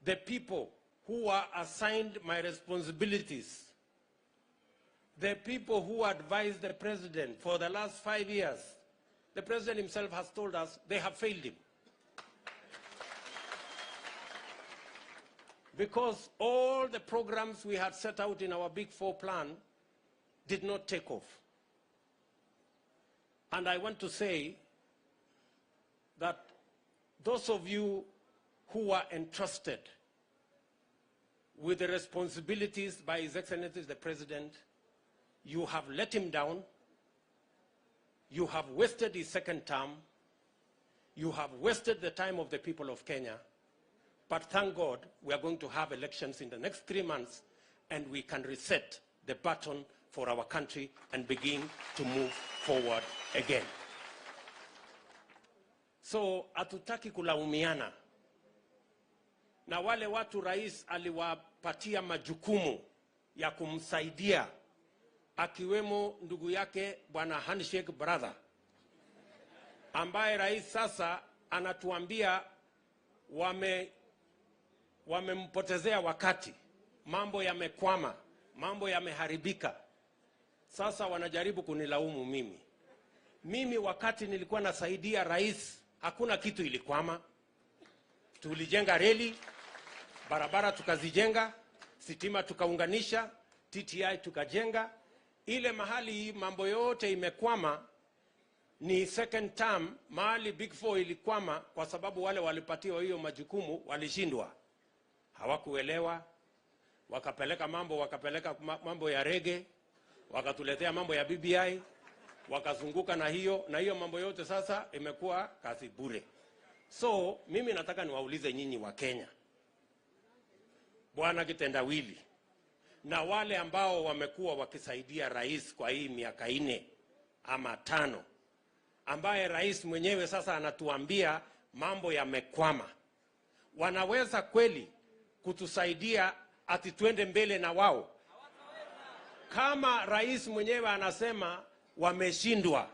the people who are assigned my responsibilities, the people who advised the president for the last 5 years, the president himself has told us they have failed him. Because all the programs we had set out in our Big Four plan did not take off. And I want to say that those of you who are entrusted with the responsibilities by His Excellency the President, you have let him down, you have wasted his second term, you have wasted the time of the people of Kenya, but thank God we are going to have elections in the next 3 months and we can reset the baton for our country and begin to move forward again. So hatutaki kulaumiana na wale watu rais aliwapatia majukumu ya kumsaidia, akiwemo ndugu yake bwana handshake brother, ambaye rais sasa anatuambia wamempotezea wakati, mambo yamekwama, mambo yameharibika. Sasa wanajaribu kunilaumu mimi. Mimi wakati nilikuwa nasaidia rais, hakuna kitu ilikwama. Tulijenga reli, barabara tukazijenga, sitima tukaunganisha, TTI tukajenga. Ile mahali mambo yote imekwama ni second term, mahali Big Four ilikwama kwa sababu wale walipatiwa hiyo majukumu walishindwa. Hawakuelewa, wakapeleka mambo ya rege, wakatuletea mambo ya BBI, wakazunguka na hiyo mambo yote sasa imekuwa kazi bure. So mimi nataka niwaulize nyinyi wa Kenya, bwana kitendawili na wale ambao wamekuwa wakisaidia rais kwa hii miaka 4 ama 5, ambaye rais mwenyewe sasa anatuambia mambo yamekwama, wanaweza kweli kutusaidia ati tuende mbele na wao? Kama rais mwenyewe anasema wameshindwa,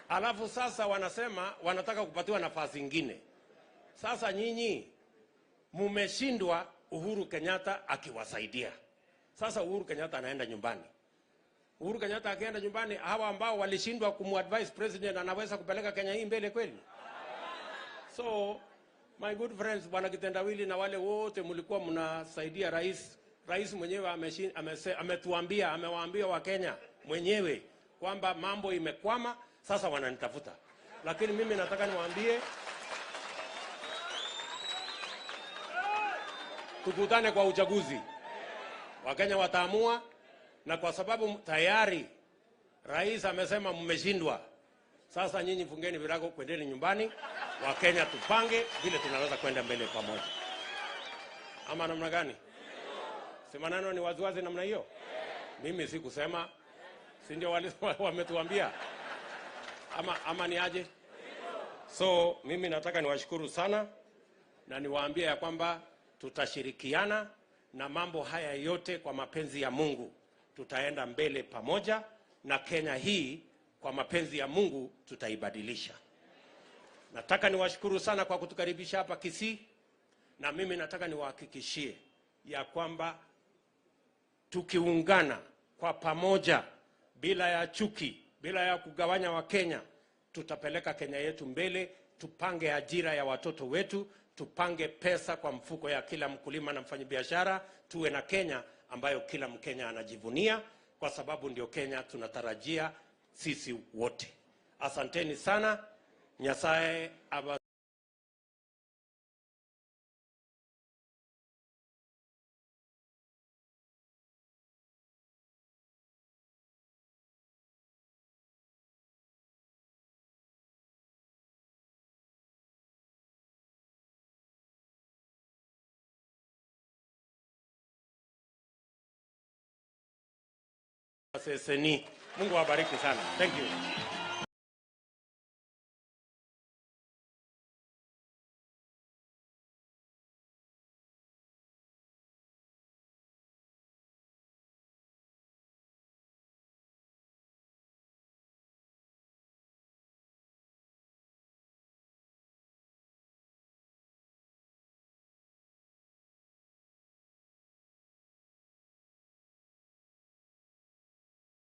alafu sasa wanasema wanataka kupatiwa nafasi nyingine. Sasa nyinyi mumeshindwa, Uhuru Kenyatta akiwasaidia. Sasa Uhuru Kenyatta anaenda nyumbani. Uhuru Kenyatta akienda nyumbani, hawa ambao walishindwa kumadvise president anaweza kupeleka Kenya hii mbele kweli? So my good friends, bwana kitendawili na wale wote mlikuwa mnasaidia rais, rais mwenyewe amewaambia wa Kenya mwenyewe kwamba mambo imekwama, sasa wananitafuta. Lakini mimi nataka niwaambie tukutane kwa uchaguzi. Wakenya wataamua, na kwa sababu tayari rais amesema mmeshindwa, sasa nyinyi fungeni virago, kwendeni nyumbani. Wakenya tupange vile tunaweza kwenda mbele pamoja. Ama namna gani? Si maneno ni waziwazi namna hiyo? Mimi si kusema, si ndio wametuambia? Ama ni aje? So mimi nataka niwashukuru sana na niwaambie ya kwamba tutashirikiana na mambo haya yote kwa mapenzi ya Mungu. Tutaenda mbele pamoja na Kenya hii kwa mapenzi ya Mungu tutaibadilisha. Nataka niwashukuru sana kwa kutukaribisha hapa Kisii, na mimi nataka niwahakikishie ya kwamba tukiungana kwa pamoja bila ya chuki, bila ya kugawanya Wakenya, tutapeleka Kenya yetu mbele. Tupange ajira ya watoto wetu, tupange pesa kwa mfuko ya kila mkulima na mfanyabiashara, tuwe na Kenya ambayo kila Mkenya anajivunia, kwa sababu ndio Kenya tunatarajia sisi wote. Asanteni sana. Nyasaye aba seseni. Mungu awabariki sana. Thank you.